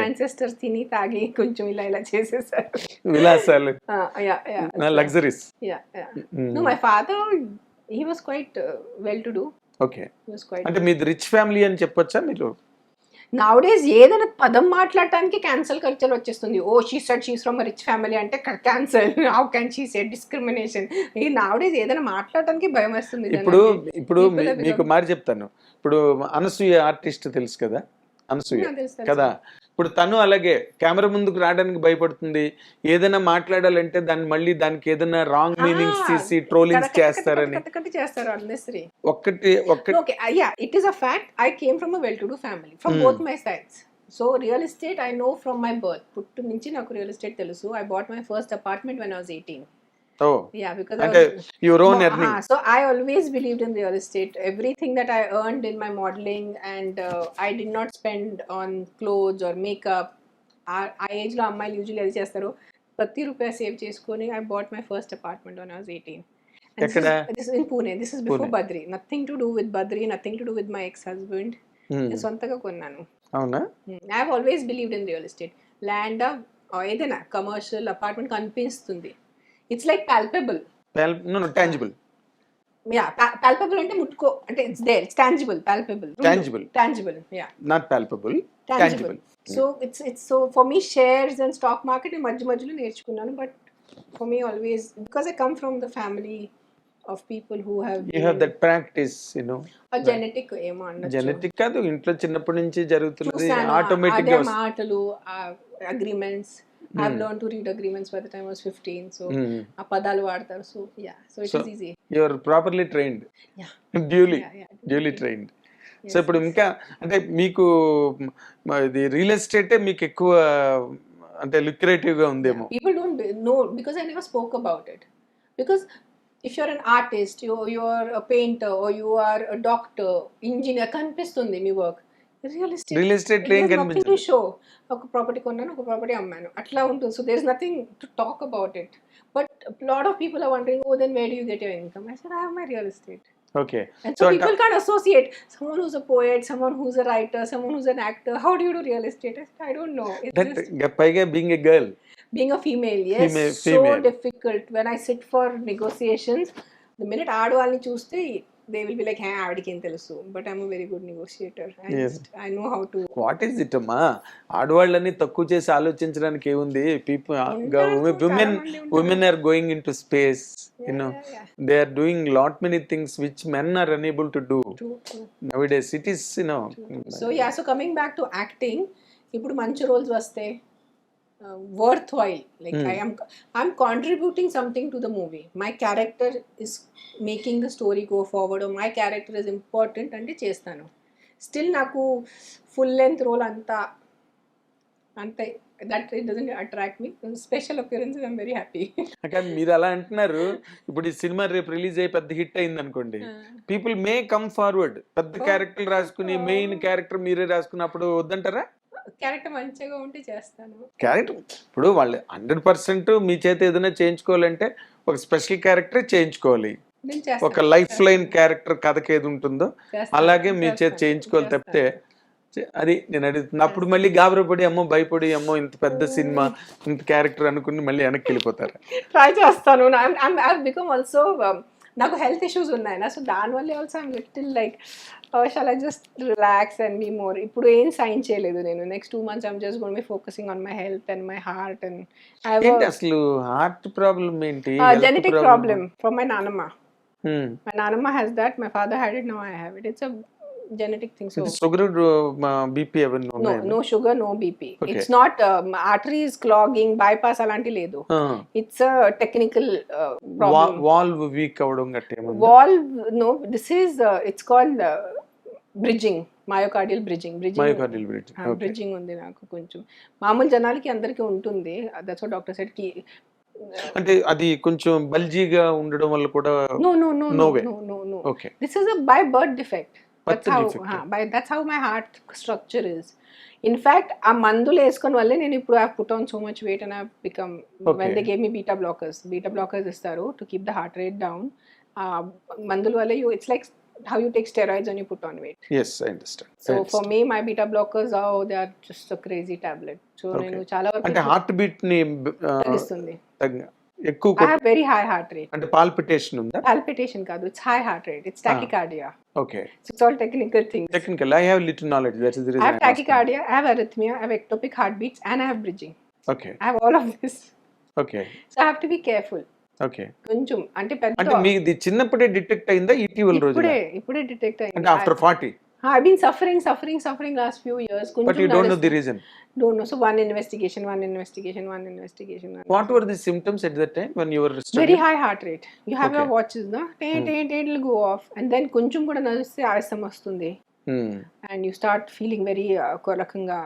ancestors తిని తాగి కొంచెం ఇలా చేసేసారు విలాసాలు. Luxuries. No, my father, he was quite well to do. Okay. He was quite అంటే మీది rich family అని చెప్పొచ్చా మీరు? నౌడేస్ ఏదైనా పదం మాట్లాడటానికి క్యాన్సల్ కల్చర్ వచ్చేస్తుంది. Oh she said she's from rich family అంటే cancel, how can she said, discrimination. ఈ నౌడేస్ ఏదైనా మాట్లాడటానికి భయం వస్తుంది. ఇప్పుడు మీకు మాట చెప్తాను. ఇప్పుడు అనసూయ ఆర్టిస్ట్ తెలుసు కదా, అనసూయ కదా, ఇప్పుడు తను అలాగే కెమెరా ముందుకు రావడానికి భయపడుతుంది. ఏదైనా మాట్లాడాలంటే దాన్ని మళ్ళీ దానికి ఏదైనా రాంగ్ మీనింగ్స్ తీసి ట్రోలింగ్స్ చేస్తారని ఒక్కటి okay, yeah, it is a fact. I came from a well to do family from both my sides. So real estate I know from my birth. Puttu nunchi naku real estate telusu. I bought my first apartment when I was 18. Oh, yeah, because your own earning. So I always believed in real estate. Everything that I earned in my modeling, and I did not spend on clothes or makeup. ఆ age లో అమ్మాయిలు usually అది చేస్తారు, ప్రతి రూపాయి save చేసుకొని I bought my first apartment when I was 18. And this is in Pune. This is before Badri. Nothing to do with Badri, nothing to do with my ex-husband. నేను సొంతగా కొన్నాను. అవునా? I have always believed in real estate. Land ఏదైనా commercial apartment కనిపిస్తుంది, it's like palpable. No, tangible. Yeah, palpable ante mutko ante it's there, it's tangible. Palpable, tangible, yeah, not palpable, tangible. So it's so for me shares and stock market majjalo nerchukunnanu, but for me always, because I come from the family of people who have you have that practice, you know, a genetic emo annachu. Genetic కాదు, ఇంట్లో చిన్నప్పటి నుంచి జరుగుతున్నది automatic గా మాటలు, agreements. I've learned to read agreements by the time I was 15. So ఆ పదాలు వాడతారు. So yeah, so it is easy. You are properly trained. Yeah. duly trained. So ఇప్పుడు ఇంకా అంటే మీకు ఇది రియల్ ఎస్టేటే మీకు ఎక్కువ అంటే లుక్రేటివ్ గా ఉందేమో. People don't know because I never spoke about it. Because if you're an artist, you're a painter, or you are a doctor, engineer, కనిపిస్తుంది మీ వర్క్. రియల్ ఎస్టేట్ ఏం కనిపించదు. టు షో ఒక ప్రాపర్టీ కొన్నాను, ఒక ప్రాపర్టీ అమ్మాను, అట్లా ఉంటుంది. So there is nothing to talk about it. But lot of people are wondering, oh then where do you get your income? I said I have my real estate. Okay. And so people can't associate someone who's a poet, someone who's a writer, someone who's an actor. How do you do real estate? I don't know. It's that just paiga being a girl, being a female, yes, so difficult. When I sit for negotiations, the minute aadvalni chuste, they will be like, hey, avadiki em telusu, but I'm a very good negotiator. I know how to. What is it amma? ఆడవాళ్ళని తక్కువ చేసి ఆలోచించడానికి ఏముంది? People, women are going into space, you know, they are doing lot many things which men are unable to do. True. Nowadays it is, you know. So yeah, so coming back to acting, ఇప్పుడు మంచి roles వస్తే worthwhile, like I'm contributing something to the movie. My character is making the story go forward, or my character is important అంటే చేస్తాను. Still నాకు full length role అంతా అంటే that it doesn't attract me. Special appearances I'm very happy. కానీ మీరు అలా అంటున్నారు. ఇప్పుడు ఈ సినిమా రేపు రిలీజ్ అయ్యి పెద్ద హిట్ అయింది అనుకోండి, పీపుల్ మే కమ్ ఫార్వర్డ్, పెద్ద క్యారెక్టర్ రాసుకుని మెయిన్ క్యారెక్టర్ మీరే రాసుకున్నప్పుడు వద్దంటారా? క్యారెక్టర్ మంచిగా ఉంటే చేస్తాను. క్యారెక్టర్ ఇప్పుడు వాళ్ళు 100% మీ చేత ఏదైనా చేయించుకోవాలంటే ఒక స్పెషల్ క్యారెక్టర్ చేయించుకోవాలి. ఒక లైఫ్ లైన్ క్యారెక్టర్ కథకి ఏది ఉంటుందో అలాగే మీ చేత చేయించుకోవాలి తప్పితే అది నేను అడుగుతున్నా. అప్పుడు మళ్ళీ గాబరపడి అమ్మో భయపడి అమ్మో ఇంత పెద్ద సినిమా ఇంత క్యారెక్టర్ అనుకుని మళ్ళీ వెనక్కి వెళ్ళిపోతారు. ట్రై చేస్తాను. ఐ బికమ్ ఆల్సో నాకు హెల్త్ ఇష్యూస్ ఉన్నాయి నా, సో దానివల్ల also I'm little like shall I just relax and be more. ఇప్పుడు ఏం సైన్ చేయలేదు నేను. Next 2 months I'm just going be focusing on my health and my heart. And ఏంటి అసలు హార్ట్ ప్రాబ్లం ఏంటి? జెనెటిక్ ప్రాబ్లమ్ ఫ్రమ్ మై నానమ్మ. My Nanama has that. My father had it. Now I have it. It's a genetic thing. So sugar BP అవన్నీ no, ఉన్నాయి? no sugar, no BP. Okay. It's not arteries clogging, bypass alanti ledu. It's a technical problem. Valve week అవడం గట్టి ఏమన్నా? Valve, no. This is it's called bridging, myocardial bridging. Myocardial breeding. Bridging ఉంది నాకు కొంచెం. మామూలు జనాలకి అందరికీ ఉంటుంది. That's what doctor said. అంటే అది కొంచెం బల్జీగా ఉండడం వల్ల కూడా No way. No. Okay. This is a by birth defect. Birth defect. That's how my heart structure is. In fact, ఆ మందులు వేసుకొని వల్లే నేను ఇప్పుడు I put on so much weight and I've become, when they gave me beta blockers ఇస్తారు to keep the heart rate down. మందుల వల్లే it's like how you take steroids and you put on weight. Yes, I understand. So for me, my beta blockers, they are just a crazy tablet. So నేను చాలా వరకు అంటే heart beat ని తగ్గిస్తుంది. ఎక్కువ I have very high heart rate. అంటే palpitation ఉందా? Palpitation కాదు, it's high heart rate. It's tachycardia. Okay. So it's all technical things. Technical. I have little knowledge. That is the reason. I have tachycardia, I have arrhythmia, I have ectopic heartbeats, and I have bridging. Okay. I have all of this. Okay. So I have to be careful. Okay. కొంచెం అంటే పెద్ద అంటే మీది చిన్నప్పుడే detect అయిందా ఇటీవల రోజున? ఇప్పుడే డిటెక్ట్ అయింది. అంటే after 40. I've been suffering last few years. But you don't know the reason. Don't know. So one investigation. What were the symptoms at that time when you were studying? Very high heart rate. You have your Okay. watches, no? It will go off. And then కొంచెం కూడా నడిస్తే ఆయాసం వస్తుంది. And you start feeling very రకంగా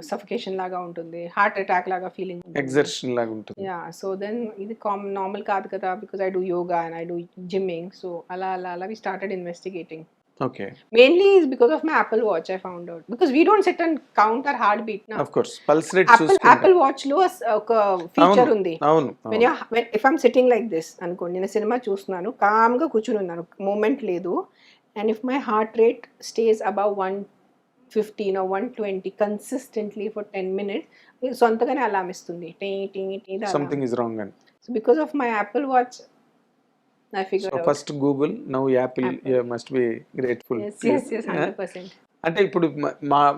suffocation లాగా ఉంటుంది, heart attack లాగా feeling, exertion లాగా ఉంటుంది. యా. సో దెన్ ఇది నార్మల్ కాదు కదా, because I do yoga and I do gymming. So అలా we started investigating. Okay. Mainly is because of my Apple Watch I found out. Because we don't sit and count our heartbeat now. Of course. Pulse rate Apple Watch లో ఒక feature ఉంది. అవును. When if I'm sitting like this అనుకోండి, నేను cinema చూస్తున్నాను, com గా కూర్చుని ఉన్నాను, మూమెంట్ లేదు, and if my heart rate stays above 115 or 120 consistently for 10 minutes, సొంతగానే alarm ఇస్తుంది. Something is wrong then. So because of my Apple Watch I figured out. First Google, now Apple. You must be grateful. Yes, 100%. అంటే ఇప్పుడు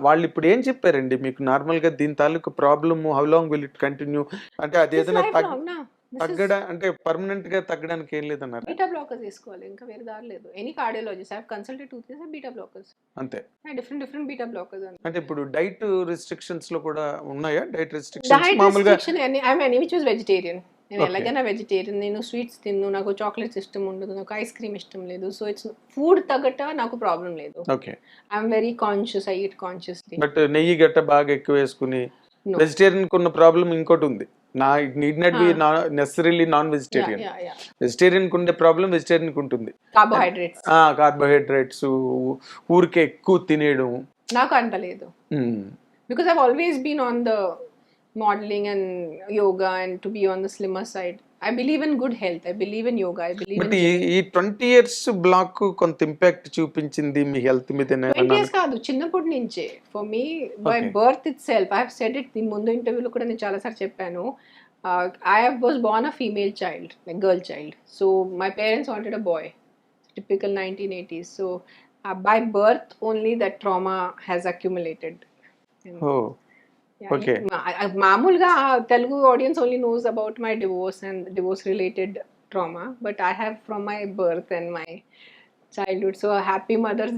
వాళ్ళు ఇప్పుడు ఏం చెప్పారండి మీకు normal గా దీని తాలూకు problem how long will it continue? అంటే అది ఏదైనా తగ్గడా అంటే పర్మనెంట్ గా తగ్గడానికి ఏం లేదన్నారు? బీటా బ్లాకర్స్ తీసుకోవాలి, ఇంకా వేరే దారి లేదు. Any cardiologist I have consulted 2 3 beta blockers. అంతే. Different beta blockers. అంటే ఇప్పుడు డైట్ రిస్ట్రిక్షన్స్ లో కూడా ఉన్నాయా? డైట్ రిస్ట్రిక్షన్స్ మామూలుగా I am any which was vegetarian. నేను ఎలాగైనా వెజిటేరియన్. నేను స్వీట్స్ తిన్ను, నాకు చాక్లెట్స్ ఇష్టం ఉండదు, నాకు ఐస్ క్రీమ్ ఇష్టం లేదు. సో ఇట్స్ ఫుడ్ తగ్గట నాకు ప్రాబ్లం లేదు. Okay. I'm very conscious, I eat consciously. But నెయ్యి గట్ట బాగా ఎక్కువ వేసుకుని వెజిటేరియన్ కున్న ప్రాబ్లం ఇంకోటి ఉంది. Need not be necessarily non vegetarian. Vegetarian కుండే ప్రాబ్లం వెజిటేరియన్ కు ఉంటుంది. కార్బోహైడ్రేట్స్ ఊరికే ఎక్కువ తినేయడం. నాకు అంత లేదు. Because I always been on the modeling and yoga and to be on the slimmer side. I believe in good health. I believe in yoga. I believe in ఈ 20 years black కొంత impact చూపించింది మీ health మీద. 20 years కాదు, చిన్నప్పటి నుంచే. For me, by birth itself, I have said it in ముందు ఇంటర్వ్యూలో కూడా నేను చాలా సార్లు చెప్పాను. I was born a female child, a girl child. So my parents wanted a boy. Typical 1980s. So by birth only that trauma has accumulated. Oh. Okay. మామూలుగా Telugu audience only knows about my divorce and divorce related trauma, but I have from my birth and my childhood. So happy mother's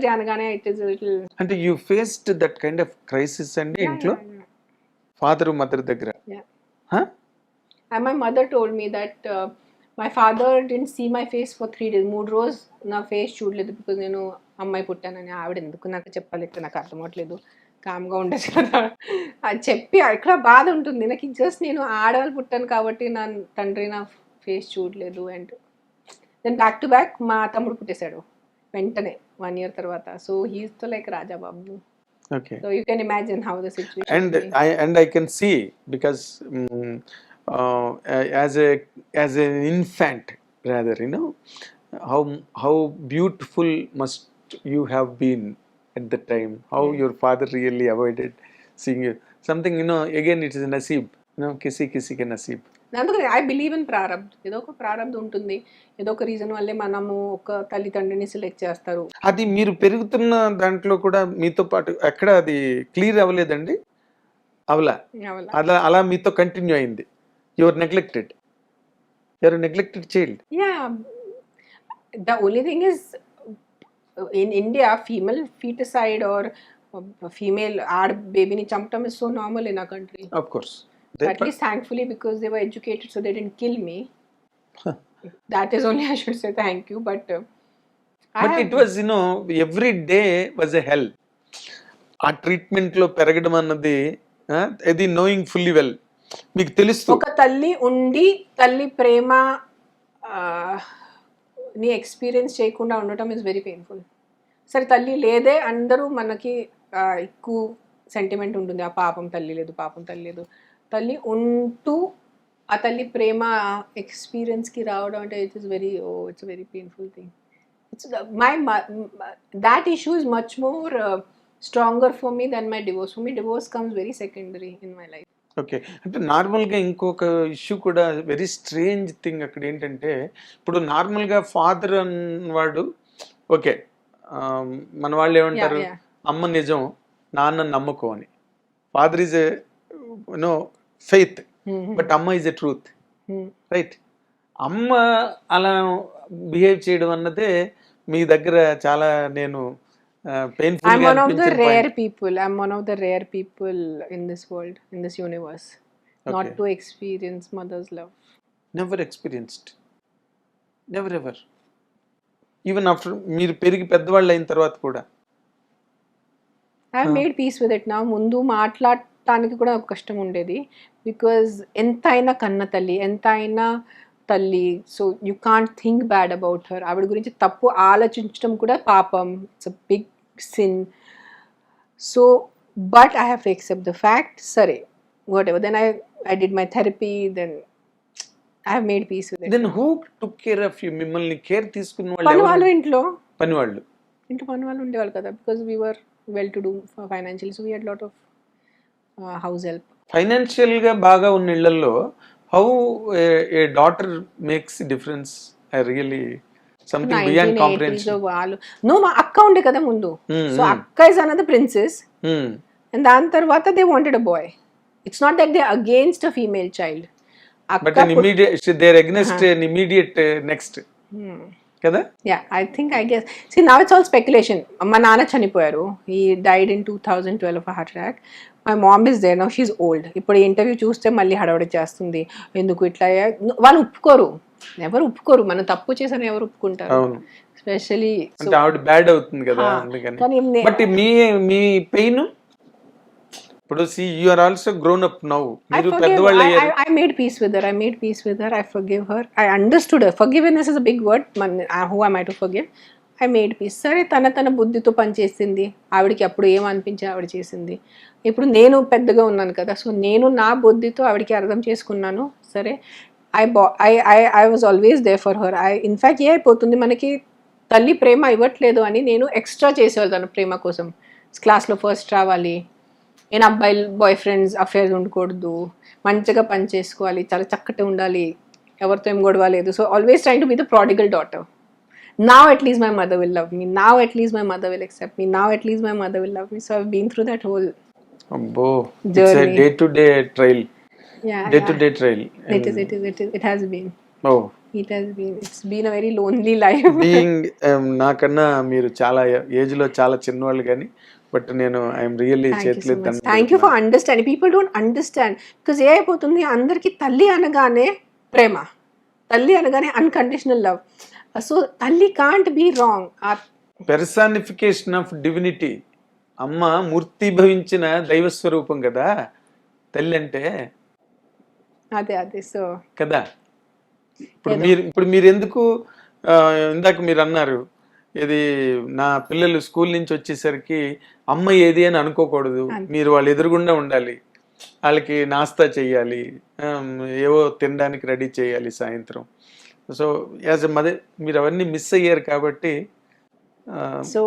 day అనగానే it is little. అంటే you faced that kind of crisis అండి ఇంట్లో father mother దగ్గర? And my mother told me that my father didn't see my face for 3 days. 3 రోజు నా face చూడలేదు, because నేను అమ్మాయి పుట్టానని. ఆవిడ ఎందుకు నాకు చెప్పలేదు, నాకు అర్థం అవ్వట్లేదు, కామ్గా ఉండదు కదా అది చెప్పి ఎక్కడ బాధ ఉంటుంది నాకు. జస్ట్ నేను ఆడవాళ్ళు పుట్టాను కాబట్టి నా తండ్రి నా ఫేస్ చూడలేదు. And then back to back మా తమ్ముడు పుట్టేశాడు వెంటనే 1 year తర్వాత. So he's though like Raja Babu. Okay. So you can imagine how the situation. And I can see because as an infant rather, you know, how beautiful must you have been at the time, how your father really avoided seeing you. Something, again, it is naseeb, kisi kisi ke naseeb. అందుకని I believe in ప్రారబ్ధ్. ఏదో ఒక ప్రారబ్ధం ఉంటుంది, ఏదో ఒక reason వల్లే మనము ఒక తల్లిదండ్రిని select చేస్తారు. అది మీరు పెరుగుతున్న దాంట్లో కూడా మీతో పాటు ఎక్కడ అది క్లియర్ అవ్వలేదండి? అలా మీతో కంటిన్యూ అయింది. Your neglected, your neglected child. Yeah, the only thing is in India female foeticide or female ఆడ బేబీని చంపడం ఇస్ సో నార్మల్ ఇన్ ఆ country. Of course. At least thankfully, because they were educated, so they didn't kill me. That is only I should say thank you. But it was, every day was a hell. ఆ treatment లో పెరగడం అన్నది అది knowing fully well, మీకు తెలుసు. ఒక తల్లి ఉండి తల్లి ప్రేమ ని ఎక్స్పీరియన్స్ చేయకుండా ఉండటం ఇస్ వెరీ పెయిన్ఫుల్. సరే తల్లి లేదే, అందరూ మనకి ఎక్కువ సెంటిమెంట్ ఉంటుంది, ఆ పాపం తల్లి లేదు, పాపం తల్లి లేదు. తల్లి ఉంటూ ఆ తల్లి ప్రేమ ఎక్స్పీరియన్స్కి రావడం అంటే it's very painful thing. It's that issue is much more stronger for me than my divorce. For me, divorce comes very secondary in my life. Okay, అంటే నార్మల్గా ఇంకొక ఇష్యూ కూడా వెరీ స్ట్రేంజ్ థింగ్ అక్కడ ఏంటంటే, ఇప్పుడు నార్మల్గా ఫాదర్ అన్నవాడు okay, మన వాళ్ళు ఏమంటారు, అమ్మ నిజం నాన్న నమ్మకం అని. ఫాదర్ ఈజ్ ఫెయిత్, బట్ అమ్మ ఈజ్ ఎ ట్రూత్, రైట్? అమ్మ అలా బిహేవ్ చేయడం అన్నదే మీ దగ్గర చాలా నేను painful. I'm one of the rare people. I'm one of the rare people in this world, in this universe, not to experience mother's love. Never experienced. Never ever. Even after మీరు పెరిగి పెద్దవాళ్ళు అయిన తర్వాత కూడా. I have made peace with it now. ముందు మాట్లాడటానికి కూడా ఒక కష్టం ఉండేది, బికాజ్ ఎంతైనా కన్న తల్లి, ఎంతైనా తల్లి, so you can't think bad about her. ఆవిడ గురించి తప్పు ఆలోచించడం కూడా పాపం, it's a big sin. So but I have to accept the fact, సరే whatever. Then I did my therapy, then I have made peace with it. Then who took care of you? మిమ్మల్ని care తీసుకున్న వాళ్ళు ఇంట్లో పనివాళ్ళు ఉండేవాళ్ళు కదా, because we were well to do financially, so we had lot of house help. Financial గా బాగా ఉన్న ఇళ్లలో how a daughter makes a difference, I really something beyond comprehension. No, మా అక్క ఉండే కదా ముందు, సో అక్క is another princess, and దాని తర్వాత they wanted a boy. It's not that they are against a female child, but an immediate they are against an immediate next kada. Yeah, I guess, see now it's all speculation. మా నాన్న చనిపోయారు, he died in 2012 of a heart attack. My mom is there now, she's old. ఇప్పుడు interview చూస్తే మళ్ళీ హడావిడి చేస్తుంది, ఎందుకు ఇట్లా. వాళ్ళు ఒప్పుకోరు, ఎవరు ఒప్పుకోరు, మనం తప్పు చేసాను ఎవరు ఒప్పుకుంటారు, ఎస్పెషల్లీ బ్యాడ్ అవుతుంది కదా. బట్ మీ పెయిన్ ఇప్పుడు see you are also grown up now, మీరు పెద్దవాళ్ళు అయ్యారు. I made peace with her, I forgive her, I understood her. Forgiveness is a big word, who am I to forgive? I made peace. సరే తన బుద్ధితో పనిచేసింది, ఆవిడకి అప్పుడు ఏమనిపించి ఆవిడ చేసింది. ఇప్పుడు నేను పెద్దగా ఉన్నాను కదా, సో నేను నా బుద్ధితో ఆవిడకి అర్థం చేసుకున్నాను. సరే I was always there for her. In fact ఏ అయిపోతుంది, మనకి తల్లి ప్రేమ ఇవ్వట్లేదు అని నేను ఎక్స్ట్రా చేసేవాళ్ళను ప్రేమ కోసం. క్లాస్లో ఫస్ట్ రావాలి, నేను అబ్బాయిలు బాయ్ ఫ్రెండ్స్ అఫేర్స్ ఉండకూడదు, మంచిగా పని చేసుకోవాలి, చాలా చక్కటి ఉండాలి, ఎవరితో ఏం గొడవ లేదు. So always trying to be the prodigal daughter. Now at least my mother will love me. Now at least my mother will accept me. Now at least my mother will love me. So I've been through that whole journey. It's a day-to-day trial. Yeah. Day-to-day trial. It has been. Oh. It has been. It's been a very lonely life. Being నాకన్నా మీరు చాలా age లో చాలా చిన్నవాళ్ళు కానీ, but నేను I'm really చేతులు thank you for understanding. People don't understand, because ఏ అయిపోతుంది, అందరికీ తల్లి అనగానే ప్రేమ, తల్లి అనగానే అన్కండిషనల్ లవ్. సో తల్లి can't be wrong. Personification of divinity, అమ్మ మూర్తిభవించిన దైవ స్వరూపం కదా తల్లి అంటే. అదే సో కదా. ఇప్పుడు మీరు ఎందుకు ఇందాక మీరు అన్నారు, ఇది నా పిల్లలు స్కూల్ నుంచి వచ్చేసరికి అమ్మ ఏది అని అనుకోకూడదు, మీరు వాళ్ళు ఎదురుగుండా ఉండాలి, వాళ్ళకి నాస్తా చెయ్యాలి, ఏవో తినడానికి రెడీ చేయాలి సాయంత్రం. సో యాజ్ ఎ మదర్ మీరు అవన్నీ మిస్ అయ్యారు కాబట్టి. సో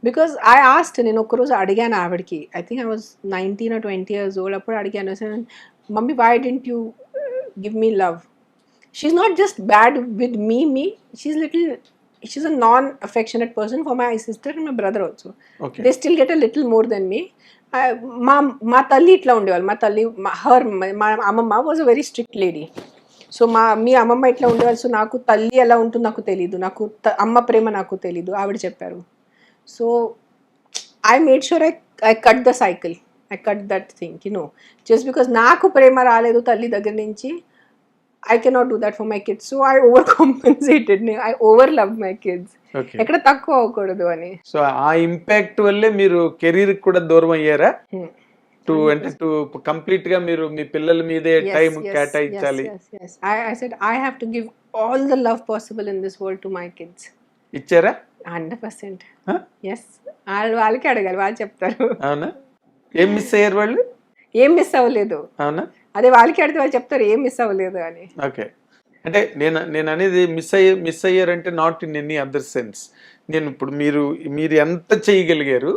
బికాస్ ఐ ఆస్ట్, నేను ఒక్కరోజు అడిగాను ఆవిడకి, I think I was 19 or 20 years old, అప్పుడు అడిగాను, mummy why didn't you give me love? She's not just bad with me she's a non-affectionate person for my sister and my brother also. Okay. They still get a little more than me. మా తల్లి ఇట్లా ఉండేవాళ్ళు, మా తల్లి మా అమ్మమ్మ was a very strict lady. So మీ అమ్మమ్మ ఇట్లా ఉండేవాళ్ళు. సో నాకు తల్లి ఎలా ఉంటుందో నాకు తెలీదు, నాకు అమ్మ ప్రేమ నాకు తెలీదు, ఆవిడ చెప్పారు. So I made sure I cut the cycle, I cut that thing, just because నాకు ప్రేమ రాలేదు తల్లి దగ్గర నుంచి, I cannot do that for my kids. So I overcompensated. I overloved my kids. ఎక్కడ తక్కువ అవ్వకూడదు అని. సో ఆ ఇంపాక్ట్ వల్లే మీరు కెరీర్ కూడా దూరం అయ్యారా? అంటే కంప్లీట్ గా మీరు మీ పిల్లల మీదే టైం కేటాయించాలి. I said I have to give all the love possible in this world to my kids. ఇచ్చారా? 100%. Yes. వాళ్ళకి అడగాలి, వాళ్ళు చెప్తారు. అవునా? ఏం మిస్ అయ్యారు వాళ్ళు? ఏం మిస్ అవ్వలేదు. అవునా? అదే వాళ్ళకి అడిగితే వాళ్ళు చెప్తారు ఏం మిస్ అవ్వలేదు అని. ఓకే, అంటే నేను అనేది మిస్ అయ్యారంటే not in any other sense. నేను ఇప్పుడు మీరు ఎంత చేయగలిగారు,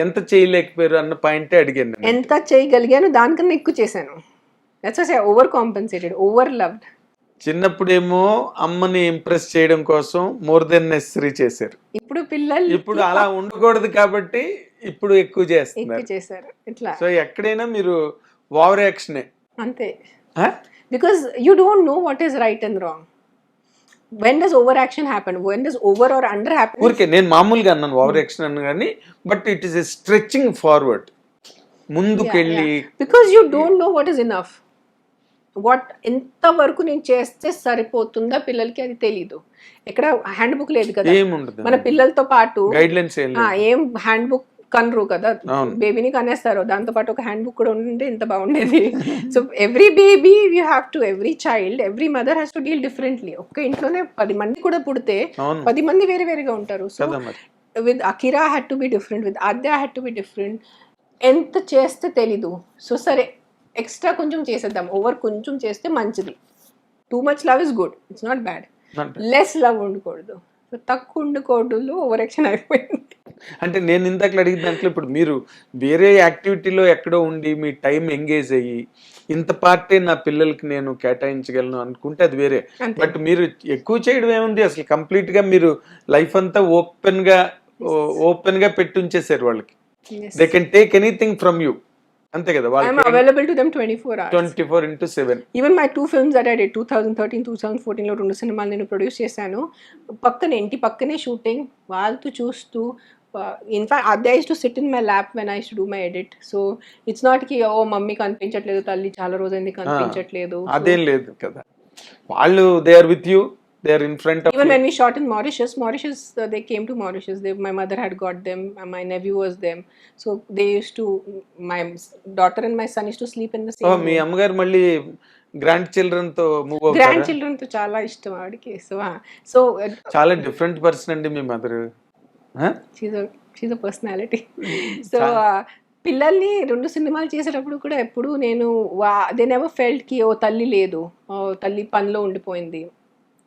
ఎంత చేయలేకపోయారు అన్న పాయింటే అడిగాను. ఎంత చేయగలిగాను దానికన్నా ఎక్కువ చేశాను. That's why I overcompensated, over loved. చిన్నప్పుడేమో అమ్మని ఇంప్రెస్ చేయడం కోసం మోర్ దెన్ నెసరీ చేశారు. ఇప్పుడు అలా ఉండకూడదు కాబట్టి ఇప్పుడు ఎక్కువ చేస్తారు. ఇట్లా సో ఎక్కడైనా మీరు ఓవర్ యాక్షనే అంతే. Because you don't know what is right and wrong. when does overaction happen, when does over or under happen? ఊరికే నేను మామూలుగా అన్నాను ఓవర్ యాక్షన్ అన్న కానీ, but it is a stretching forward, ముందుకెళ్ళి. Because you don't know what is enough, what ఎంతవరకు నేను చేస్తే సరిపోతుందా పిల్లలకి అది తెలీదు. ఎక్కడ హ్యాండ్ బుక్ లేదు కదా, ఏముండదు మన పిల్లలతో పాటు గైడ్ లైన్స్ ఏం హ్యాండ్ బుక్ కనరు కదా, బేబీని కనేస్తారు, దాంతో పాటు ఒక హ్యాండ్ బుక్ కూడా ఉంటే ఎంత బాగుండేది. So every baby you have to, every child, every mother has to deal differently. ఒక్క ఇంట్లోనే 10 మంది కూడా పుడితే 10 మంది వేరే వేరేగా ఉంటారు. So with Akira had to be different, with Aadya had to be different. ఎంత చేస్తే తెలీదు. సో సరే ఎక్స్ట్రా కొంచెం చేసేద్దాం, ఓవర్ కొంచెం చేస్తే మంచిది. Too much love is good, it's not bad. Less love ఉండకూడదు, తక్కువ ఉండకూడదు, ఓవర్ యాక్షన్ అయిపోయింది. అంటే నేను ఇందాక అడిగిన దాంట్లో ఇప్పుడు మీరు వేరే యాక్టివిటీలో ఎక్కడో ఉండి మీ టైం ఎంగేజ్ అయ్యి ఇంత పార్టే నా పిల్లలకి నేను కేటాయించగలను అనుకుంటే అది వేరే. బట్ మీరు ఎక్కువ చేయడం ఏముంది, అసలు కంప్లీట్ గా మీరు లైఫ్ అంతా ఓపెన్ గా పెట్టి ఉంచేసారు వాళ్ళకి. They can take anything from you, అంతే కదా. I'm available to them 24 hours. 24/7. Even my 2 films that I did 2013, 2014 లో 2 సినిమాలు నేను ప్రొడ్యూస్ చేశాను. పక్కనే ఇంటి పక్కనే షూటింగ్, వాళ్ళతో చూస్తూ. ఇన్ఫాక్ట్ అదే use to SIT in my lap when I use to do my edit. So it's not కి ఓ మమ్మీ కనిపించట్లేదు, తల్లి చాలా రోజైంది కనిపించట్లేదు, అదేం లేదు కదా. వాళ్ళు they are with you, they are in front of even you. When we shot in Mauritius, they came to Mauritius. My mother had got them, my nephew was them, so they used to, my daughter and my son used to sleep in the same room. మీ అమ్మగారు మళ్ళీ grandchildren తో move అవుతారా? Grandchildren తో చాలా ఇష్టం ఆవిడకి. So చాలా డిఫరెంట్ పర్సన్ అండి మీ మదర్. she's a personality. సో పిల్లల్ని 2 సినిమాలు చేసేటప్పుడు కూడా ఎప్పుడు నేను they never felt కి ఓ తల్లి లేదు, ఓ తల్లి పనిలో ఉండిపోయింది.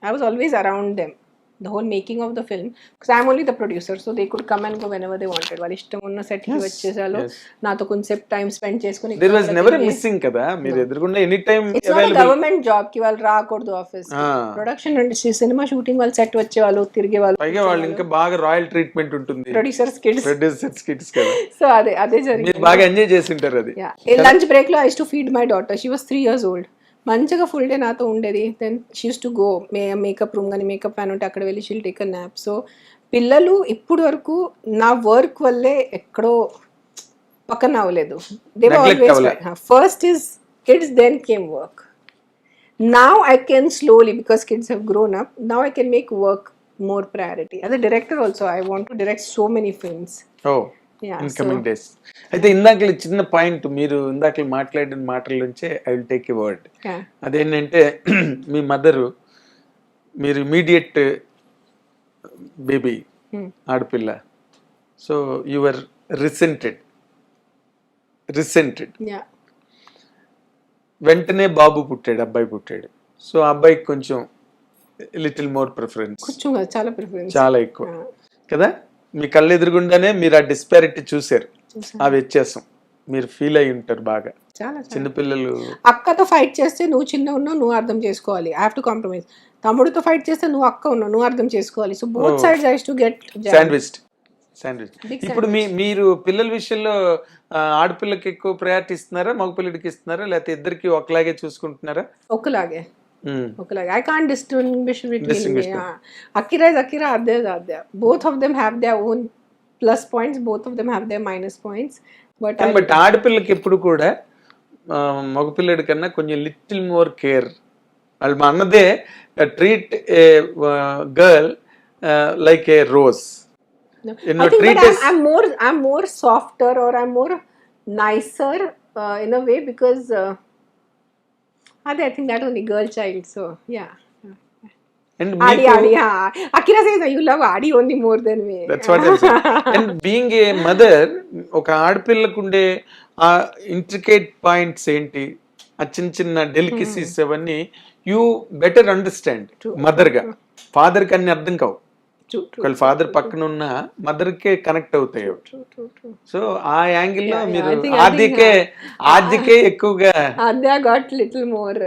I was always around them, the whole making of the film, because I'm only the producer, so they could come and go whenever they wanted. వాళ్ళు ఇష్టం ఉన్న సెట్ కి వచ్చేసాలో నాతో కొంచెం టైం స్పెండ్ చేసుకుని. there was never a missing కదా, మీరు ఎదురుకుండా any time available. Government job కి వాళ్ళు రాకూడదు office, production and cinema shooting వాళ్ళు సెట్ వచ్చేవాళ్ళు, తిరిగేవాళ్ళు. పైగా వాళ్ళు ఇంకా బాగా రాయల్ ట్రీట్మెంట్ ఉంటుంది, ప్రొడ్యూసర్స్ కిడ్స్ కదా. సో అదే జరిగింది. మీరు బాగా ఎంజాయ్ చేసింటారు అది. లంచ్ బ్రేక్ లో I used to feed my daughter, she was 3 years old. మంచిగా ఫుల్ డే నాతో ఉండేది. Then she used to go makeup room కానీ మేకప్ ప్యాన్ ఉంటే అక్కడ వెళ్ళి షీల్ టేక్ అ న్యాప్. సో పిల్లలు ఇప్పుడు వరకు నా వర్క్ వల్లే ఎక్కడో పక్కన అవ్వలేదు. They were always first is kids, then came work. Now I can slowly, because kids have grown up, now I can make work more priority. As a director also I want to direct so many films. Incoming days. అయితే ఇందాక చిన్న point, మీరు ఇందాక మాట్లాడిన మాటల నుంచే I will take a word. అదేంటంటే మీ mother, మీరు ఇమీడియట్ బేబీ ఆడపిల్ల, సో యువర్ రిసెంటెడ్. వెంటనే బాబు పుట్టాడు, అబ్బాయి పుట్టాడు. సో అబ్బాయికి కొంచెం లిటిల్ మోర్ ప్రిఫరెన్స్, చాలా ప్రిఫరెన్స్, చాలా ఎక్కువ కదా. మీ కళ్ళు ఎదురుగుండానే మీరు ఆ డిస్పారిటీ చూసారు, ఆ వ్యత్యాసం మీరు ఫీల్ అయి ఉంటారు బాగా. చాలా చిన్నపిల్లలు అక్కతో ఫైట్ చేస్తే నువ్వు చిన్న ఉన్నావు, నువ్వు అర్థం చేసుకోవాలి. I have to compromise. తమ్ముడితో ఫైట్ చేస్తే నువ్వు అక్క ఉన్నావు, నువ్వు అర్థం చేసుకోవాలి. So both sides I to get sandwich. ఇప్పుడు మీరు పిల్లల విషయంలో ఆడపిల్లకి ఎక్కువ ప్రయారిటీ ఇస్తున్నారా, మగపిల్లడికి ఇస్తున్నారా, లేకపోతే ఇద్దరికి ఒకలాగే చూసుకుంటున్నారా? ఒకలాగే. I can't distinguish between Akira is Akira, Adya is Adya. Both of them have their own plus points, both of them have their minus points. But ఆడపిల్లకి ఎప్పుడు కూడా మగపిల్లడి కన్నా కొంచెం లిటిల్ మోర్ కేర్. వాళ్ళు మా అన్నదే treat A girl like A rose. I think I'm more softer or I'm more nicer in a way because I think that only girl child. So yeah. And Adi, Akira says you love Adi only more than me. That's what I'm saying. And being a mother, ఒక ఆడపిల్లకు ఉండే ఆ intricate points ఏంటి, ఆ చిన్న చిన్న delicacies అవన్నీ you better understand మదర్గా. ఫాదర్కి అన్ని అర్థం కావు. ఒకవేళ ఫాదర్ పక్కన ఉన్న మదర్కే కనెక్ట్ అవుతాయి. సో ఆ యాంగిల్లో మీరు ఆద్యకే ఎక్కువగా ఆద్య గాట్ లిటిల్ మోర్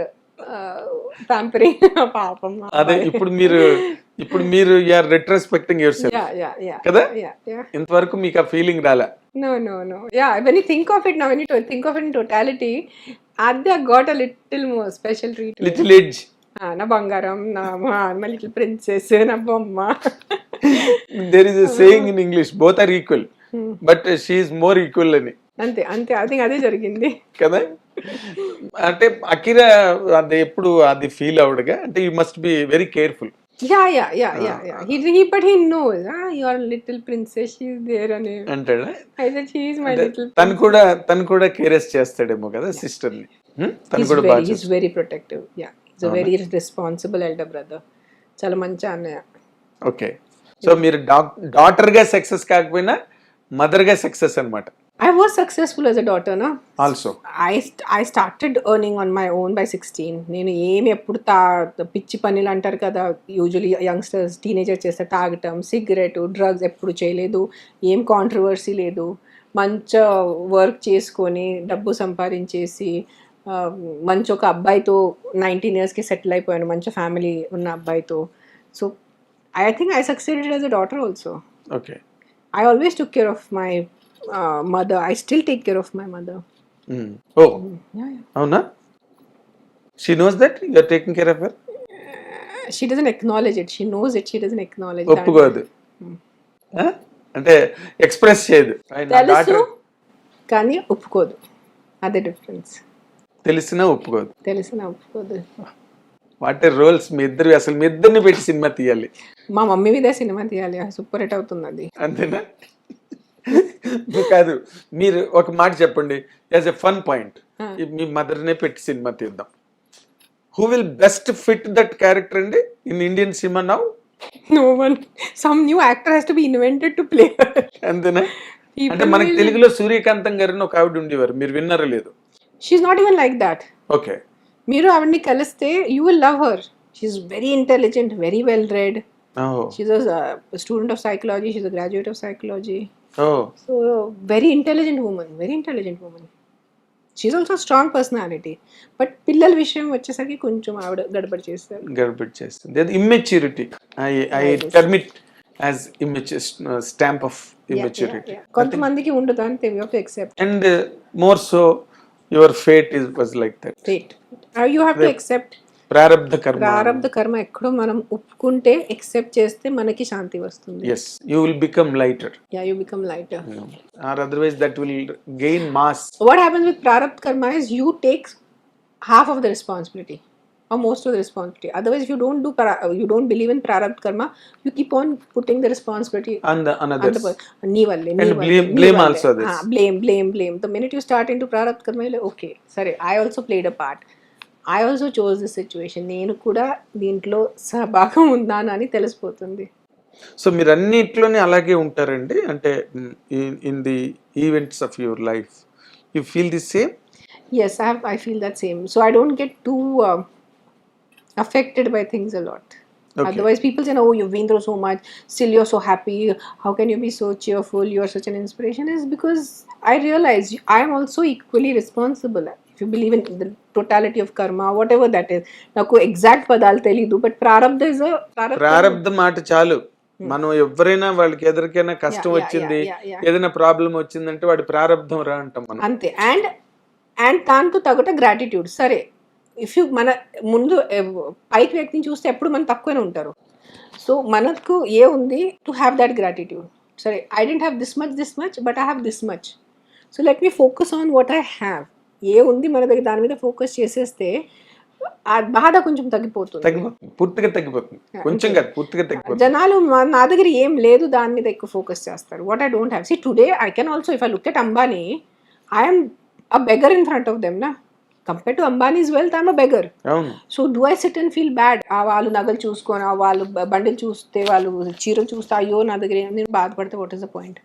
పాంపరింగ్ పాపం. అదే ఇప్పుడు మీరు యూఆర్ రెట్రోస్పెక్టింగ్ యువర్ సెల్ఫ్ కదా, ఇంతవరకు మీకు ఆ ఫీలింగ్ రాలే? No. Yeah, when you think of it now, when you think of it in totality, Adya got a little more special treatment. Little edge. నా బంగారం, my little princess, నా బొమ్మ. There is a saying in English, both are equal, but she is more equal అని. అంతే I think అదే జరిగింది కదా. అంటే అకిరా అది ఎప్పుడు అది ఫీల్ అవడుగా, అంటే you must be very careful. But he knows your little princess, she is there అని అంటాడా? I said she is my little తను కూడా కేరెస్ చేస్తాడేమో కదా సిస్టర్ ని. తను కూడా బాగా he's very protective. Yeah, he's a very responsible elder brother. చాలా మంచి అన్నయ్య. ఓకే, సో మీరు డాటర్ గా సక్సెస్ కాకపోయినా మదర్ గా సక్సెస్ అన్నమాట. I was successful as a daughter, no? Also. I started earning on my own by 16. నేను ఏమి ఎప్పుడు పిచ్చి పనులు అంటారు కదా, యూజువలీ యంగ్స్టర్స్ టీనేజర్ చేస్తే తాగటం, సిగరెట్, డ్రగ్స్ ఎప్పుడు చేయలేదు. ఏం కాంట్రవర్సీ లేదు. మంచి వర్క్ చేసుకొని డబ్బు సంపాదించేసి మంచి ఒక అబ్బాయితో 19 yearsకి సెటిల్ అయిపోయాను, మంచి ఫ్యామిలీ ఉన్న అబ్బాయితో. So I think I succeeded as a daughter also. Okay. I always took care of my mother. I still take care of my mother. Oh. Yeah. Avuna? She knows that you are taking care of her? She doesn't acknowledge it. She knows it. She doesn't acknowledge that. ఒప్పుకోదు. అంటే express చేయదు. తెలుసు కానీ ఒప్పుకోదు. అదే difference. తెలిసినా ఒప్పుకోదు. What a roles మీ ఇద్దరిని పెట్టి సినిమా తీయాలి. మా మమ్మీ మీద సినిమా తీయాలి, సూపర్ హిట్ అవుతుంది అది. అంతేనా? కాదు, మీరు ఒక మాట చెప్పండి యాజ్ ఎ ఫన్ పాయింట్, మీ మదర్నే పెట్టి సినిమా తీద్దాం. Who will best fit that character అండి in Indian cinema now? No one. Some new actor has to be invented to play her. అంతేనా? అంటే మనకి తెలుగులో సూర్యకాంతం గారిని ఒక ఆవిడ ఉండేవారు, మీరు విన్నారా లేదు? She's not even like that. Okay, మీరు ఆవిడని కలిస్తే you will love her. She's very intelligent, very well read. She's a student of psychology. She's a graduate of psychology. So very intelligent woman. She's also a strong personality. But పిల్లల విషయం వచ్చేసరికి కొంచెం ఆవిడ గడబడి చేస్తారు. Immaturity. I permit as stamp of immaturity. కొంతమందికి ఉండదు అంతే, we have to accept. And more so your fate was like that. Fate. You have to accept. ప్రారబ్ధ కర్మ ఎక్కడో మనం ఒప్పుకుంటే యాక్సెప్ట్ చేస్తే మనకి శాంతి వస్తుంది. Yes, you will become lighter. Yeah, you become lighter. Or otherwise that will gain mass. What happens with prarabdha karma is you take half of the responsibility or most of the responsibility. Otherwise if you don't believe in prarabdha karma, you keep on putting the responsibility on the others. Nee valle. Blame also this. Blame. The minute you start into prarabdha karma, you're like, okay, sorry, I also played a part. I also chose this situation. నేను కూడా దీంట్లో సహభాగం ఉందానని తెలిసిపోతుంది. So మీరు అన్నిట్లోనే అలాగే ఉంటారండి, అంటే in the events of your life you feel the same? Yes, I feel that same. So I don't get too affected by things a lot. Otherwise people say, oh, you've been through so much, still you're so happy, how can you be so cheerful, you're such an inspiration. Is because I realize I am also equally responsible. If you believe in the totality of karma, whatever that is, నాకు exact పదాలు తెలీదు, but ప్రారబ్ధ is a ప్రారబ్ధ మాట చాలు. మనం ఎవరైనా వాళ్ళకి ఎదురికైనా కష్టం వచ్చింది, ఏదైనా ప్రాబ్లం వచ్చిందంటే వాడి ప్రారబ్ధం రా అంటాం మనం. అంతే. అండ్ దాంతో తగ్గట గ్రాటిట్యూడ్. సరే, ఇఫ్ యూ మన ముందు పైకి వ్యక్తిని చూస్తే ఎప్పుడు మనం తక్కువనే ఉంటారు. సో మనకు ఏ ఉంది టు హ్యావ్ దట్ గ్రాటిట్యూడ్. సరే, I don't have this much but I have this much. So let me focus on what I have. ఏ ఉంది మన దగ్గర దాని మీద ఫోకస్ చేసేస్తే ఆ బాధ కొంచెం తగ్గిపోతుంది, పూర్తిగా తగ్గిపోతుంది. కొంచెం కాదు, పూర్తిగా తగ్గిపోతుంది. జనాలు నా దగ్గర ఏం లేదు దాని మీద ఎక్కువ ఫోకస్ చేస్తారు. What I don't have. C today I can also, if I look at Ambani, I'm a beggar in front of them, na. Compared to Ambani's wealth, I'm a beggar. So do I sit and feel bad? వాళ్ళు నగలు చూసుకొని, వాళ్ళు బండిలు చూస్తే, వాళ్ళు చీరలు చూస్తే, అయ్యో నా దగ్గర నేను బాధపడితే what is the point?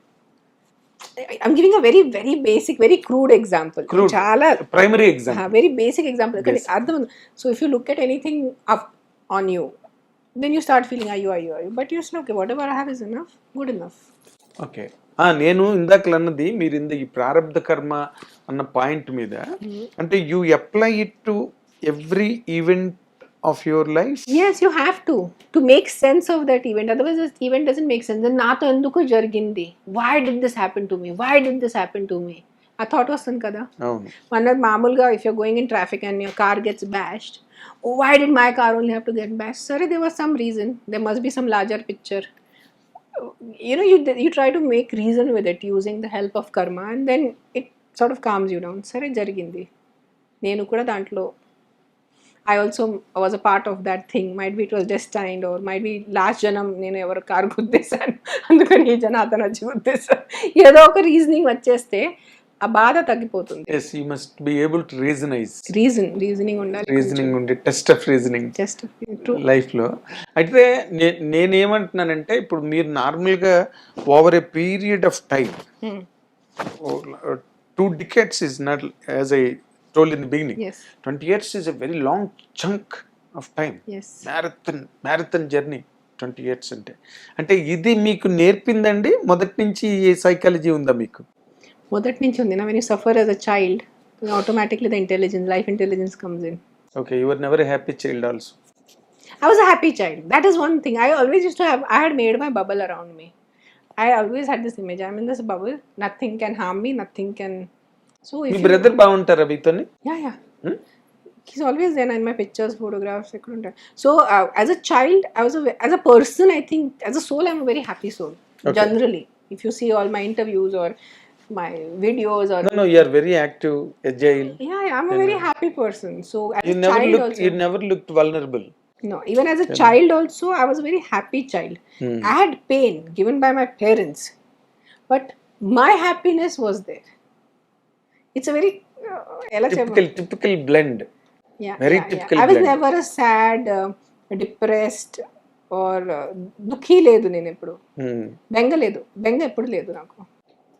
I'm giving a very very basic, very crude example. చాలా primary example, very basic example. అర్థం. So if you look at anything up on you, then you start feeling అయ్యో. But you say, okay, whatever I have is enough, good enough. Okay. నేను ఇందాక అన్నది మీరు ఈ ప్రారబ్ధ కర్మ అన్న పాయింట్ మీద, అంటే you apply it to every event of your life. Yes, you have to make sense of that event. Otherwise this event doesn't make sense. Then నాతో ఎందుకు జరిగింది, why did this happen to me, ఆ thought వస్తుంది కదా. మన మామూలుగా if you're going in traffic and your car gets bashed, why did my car only have to get bashed? Sorry, there was some reason, there must be some larger picture. You know, you try to make reason with it using the help of karma, and then it sort of calms you down. Sare jarigindi, nenu kuda dantlo, I also was a part of that thing. Might be it was destined, or might be last janam nenu evaru car guddesanu andukani ee jana atana వచ్చి గుద్దేశాను. ఏదో ఒక reasoning వచ్చేస్తే ఆ బాధ తగ్గిపోతుంది. yes, you must be able to reasoning ఉండాలి, reasoning ఉండే test of reasoning life లో. అయితే నేనేమంటున్నానంటే, ఇప్పుడు మీరు నార్మల్ గా over a period of time, 2 decades is not, as I told in the beginning, 20 years is a very long chunk of time. marathon journey 20 years అంటే ఇది మీకు నేర్పిందండి మొదటి నుంచి ఈ సైకాలజీ ఉందా మీకు? మొదటి నుంచి ఉంది. When you suffer as a child, automatically the life intelligence comes in. Okay, you were never a happy child also? I was a happy child. That is one thing. I always used to have, I had made my bubble around me. I always had this image, I'm in this bubble, nothing can harm me, nothing can. So if your brother బాగుంటారా మీతోని? Yeah. He's always there in my pictures, photographs, ekkunta. So as a child, as a person, I think as a soul, I'm a very happy soul. Okay. Generally, if you see all my interviews or my videos, or no, you are very active, agile. Yeah, I'm a very happy person. So as you a never child looked also, you never looked vulnerable. No, even as a child also, I was a very happy child. I had pain given by my parents, but my happiness was there. It's a very typical blend. Very typical blend. I was blend. never a sad, depressed or dukhi ledu nenu eppudu. Benga eppudu ledu naku.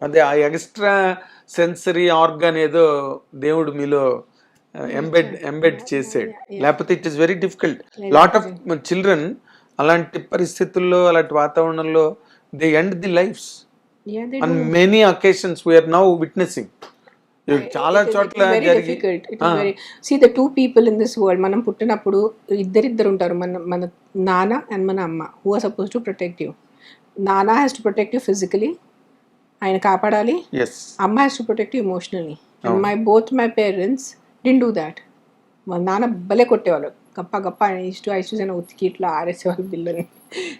అదే ఆ extra sensory organ ఏదో దేవుడు మీలో embed చేసాడు, లేకపోతే it is very difficult. Lot of children అలాంటి పరిస్థితుల్లో, అలాంటి వాతావరణంలో they end the lifes on many occasions we are now witnessing. చాలా చోట్ల జరిగి. See, the 2 people in this world, మనం పుట్టినప్పుడు ఇద్దరు ఉంటారు, మన నాన్న అండ్ మన అమ్మ, who are supposed to protect you. నాన్న has to protect you physically, ఆయన కాపాడాలి. అమ్మ has to protect you emotionally. And my parents didn't do that. మా నాన్న భలే కొట్టేవాళ్ళు, గప్ప ఐస్ ఉతికి ఇట్లా ఆరేసేవాళ్ళు బిల్లని.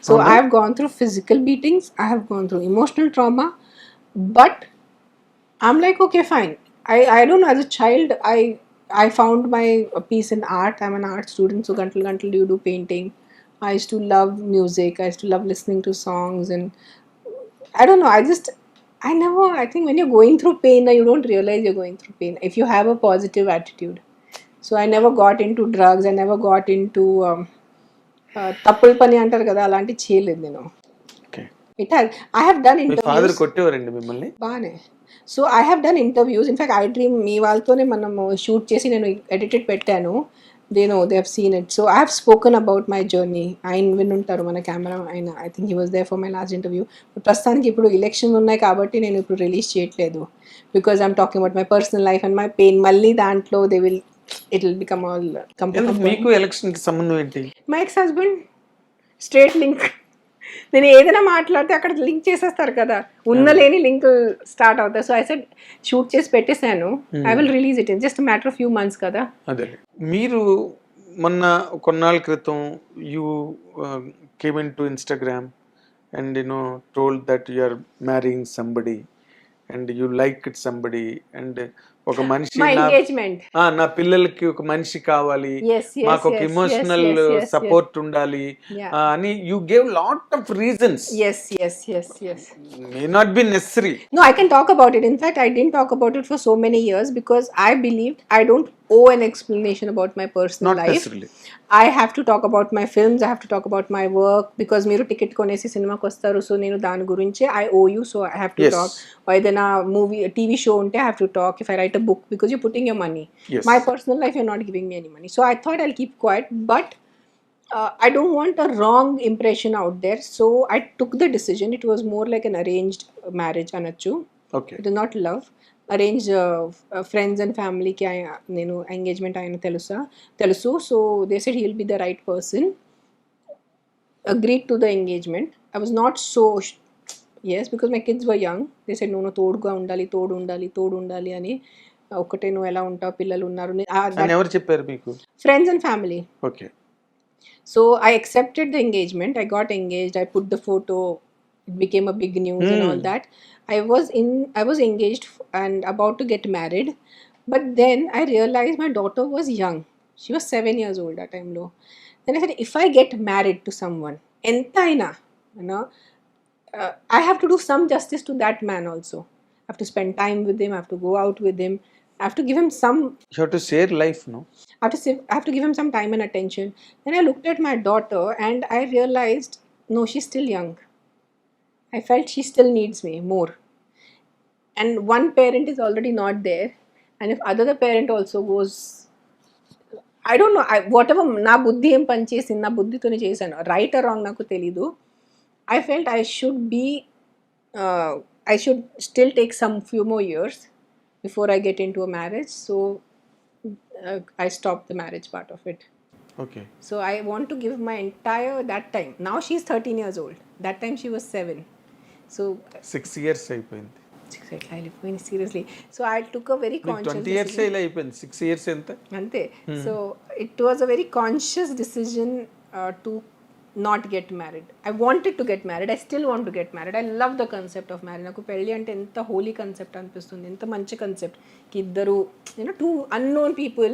So I have gone through physical beatings, I have gone through emotional trauma, but I'm like, okay, fine. I don't know, as a child I found my peace in art. I'm an art student, so gantal you do painting. I used to love music, I used to love listening to songs, and I don't know, I think when you're going through pain, you don't realize you're going through pain if you have a positive attitude. So I never got into drugs, I never got into tappul pani antaru kada, alanti cheyaledu nenu. Okay. I have done interviews. My father కొట్టేవారండి మిమ్మల్ని? బానే. So I have done interviews. In fact, iDream మీ వాళ్ళతోనే మనం shoot చేసి నేను edited పెట్టాను. they know, they have seen it. So I have spoken about my journey. ఆయన వినుంటారు మన కెమెరా ఆయన, I think he was there for my last interview. ప్రస్తుతానికి ఇప్పుడు ఎలక్షన్ ఉన్నాయి కాబట్టి నేను ఇప్పుడు రిలీజ్ చేయట్లేదు, because I'm talking about my personal life and my pain. మళ్ళీ దాంట్లో they will, it will become all మీకు ఎలక్షన్ కి సంబంధం ఏంటి? My ex husband, straight link. నేను ఏదైనా మాట్లాడితే అక్కడ లింక్ చేసేస్తారు కదా, ఉన్న లేని లింక్ స్టార్ట్ అవుతాయి. సో ఐ సెడ్ షూట్ చేసి పెట్టేశాను, I will release it in just matter of few months కదా. అదే మీరు మొన్న కొన్నాళ్ళ క్రితం you came in to Instagram and told that you are marrying somebody and you like it somebody and ఒక మనిషి నా పిల్లలకి ఒక మనిషి కావాలి, మాకు ఒక ఇమోషనల్ సపోర్ట్ ఉండాలి అని you gave lot of reasons. May not be necessary. No, I can talk about it. In fact, I didn't talk about it for so many years because I believed I don't owe an explanation about my personal life. Necessarily. I have to talk about my films, I have to talk about my work, because మీరు ticket కొనేసి సినిమాకి వస్తారు, so నేను దాని గురించి I owe you, so I have to talk. Or ఏదైనా movie TV show ఉంటే I have to talk. If I write a book, because you're putting your money. My personal life, you're not giving me any money. So I thought I'll keep quiet, but I don't want a wrong impression out there. So I took the decision. It was more like an arranged marriage, anachu. Okay. It is not love. Arranged friends and family ki nenu engagement ayina telusu. So they said he'll be the right person. Agreed to the engagement. I was not so yes, because my kids were young. They said no toduga undali ani ఒకటే నువ్వు ఎలా ఉంటావు, పిల్లలు ఉన్నారు. ఎవరు చెప్పారు మీకు? Friends and family. Okay. So I accepted the engagement. I got engaged. I put the photo. It became a big news and all that. I was engaged and about to get married. But then I realized my daughter was young. She was 7 years old that time. Then I said, if I get married to someone, entaina, I have to do some justice to that man also. I have to spend time with him. I have to go out with him. I have to give him some. You have to share life, no? I have to give him some time and attention. Then I looked at my daughter and I realized, no, she's still young. I felt she still needs me more. And one parent is already not there. And if other parent also goes, I don't know, whatever na buddhi em panchesi na buddhi tone chesanu, right or wrong naku telidu. I felt I should still take some few more years before I get into a marriage. So I stopped the marriage part of it. Okay. So I want to give my entire that time. Now she's 13 years old. That time she was 7. So 6 years అయిపోయింది. 6 years అయిపోయింది, seriously. So I took a very conscious 20 years ఇలా అయిపోయింది, 6 years ఎంత అంతే. So it was a very conscious decision to not get married. I wanted to get married. I still want to get married. I love the concept of marriage. నాకు పెళ్ళి అంటే ఎంత Holi concept అనిపిస్తుంది, ఎంత మంచి కాన్సెప్ట్ కి ఇద్దరు two unknown people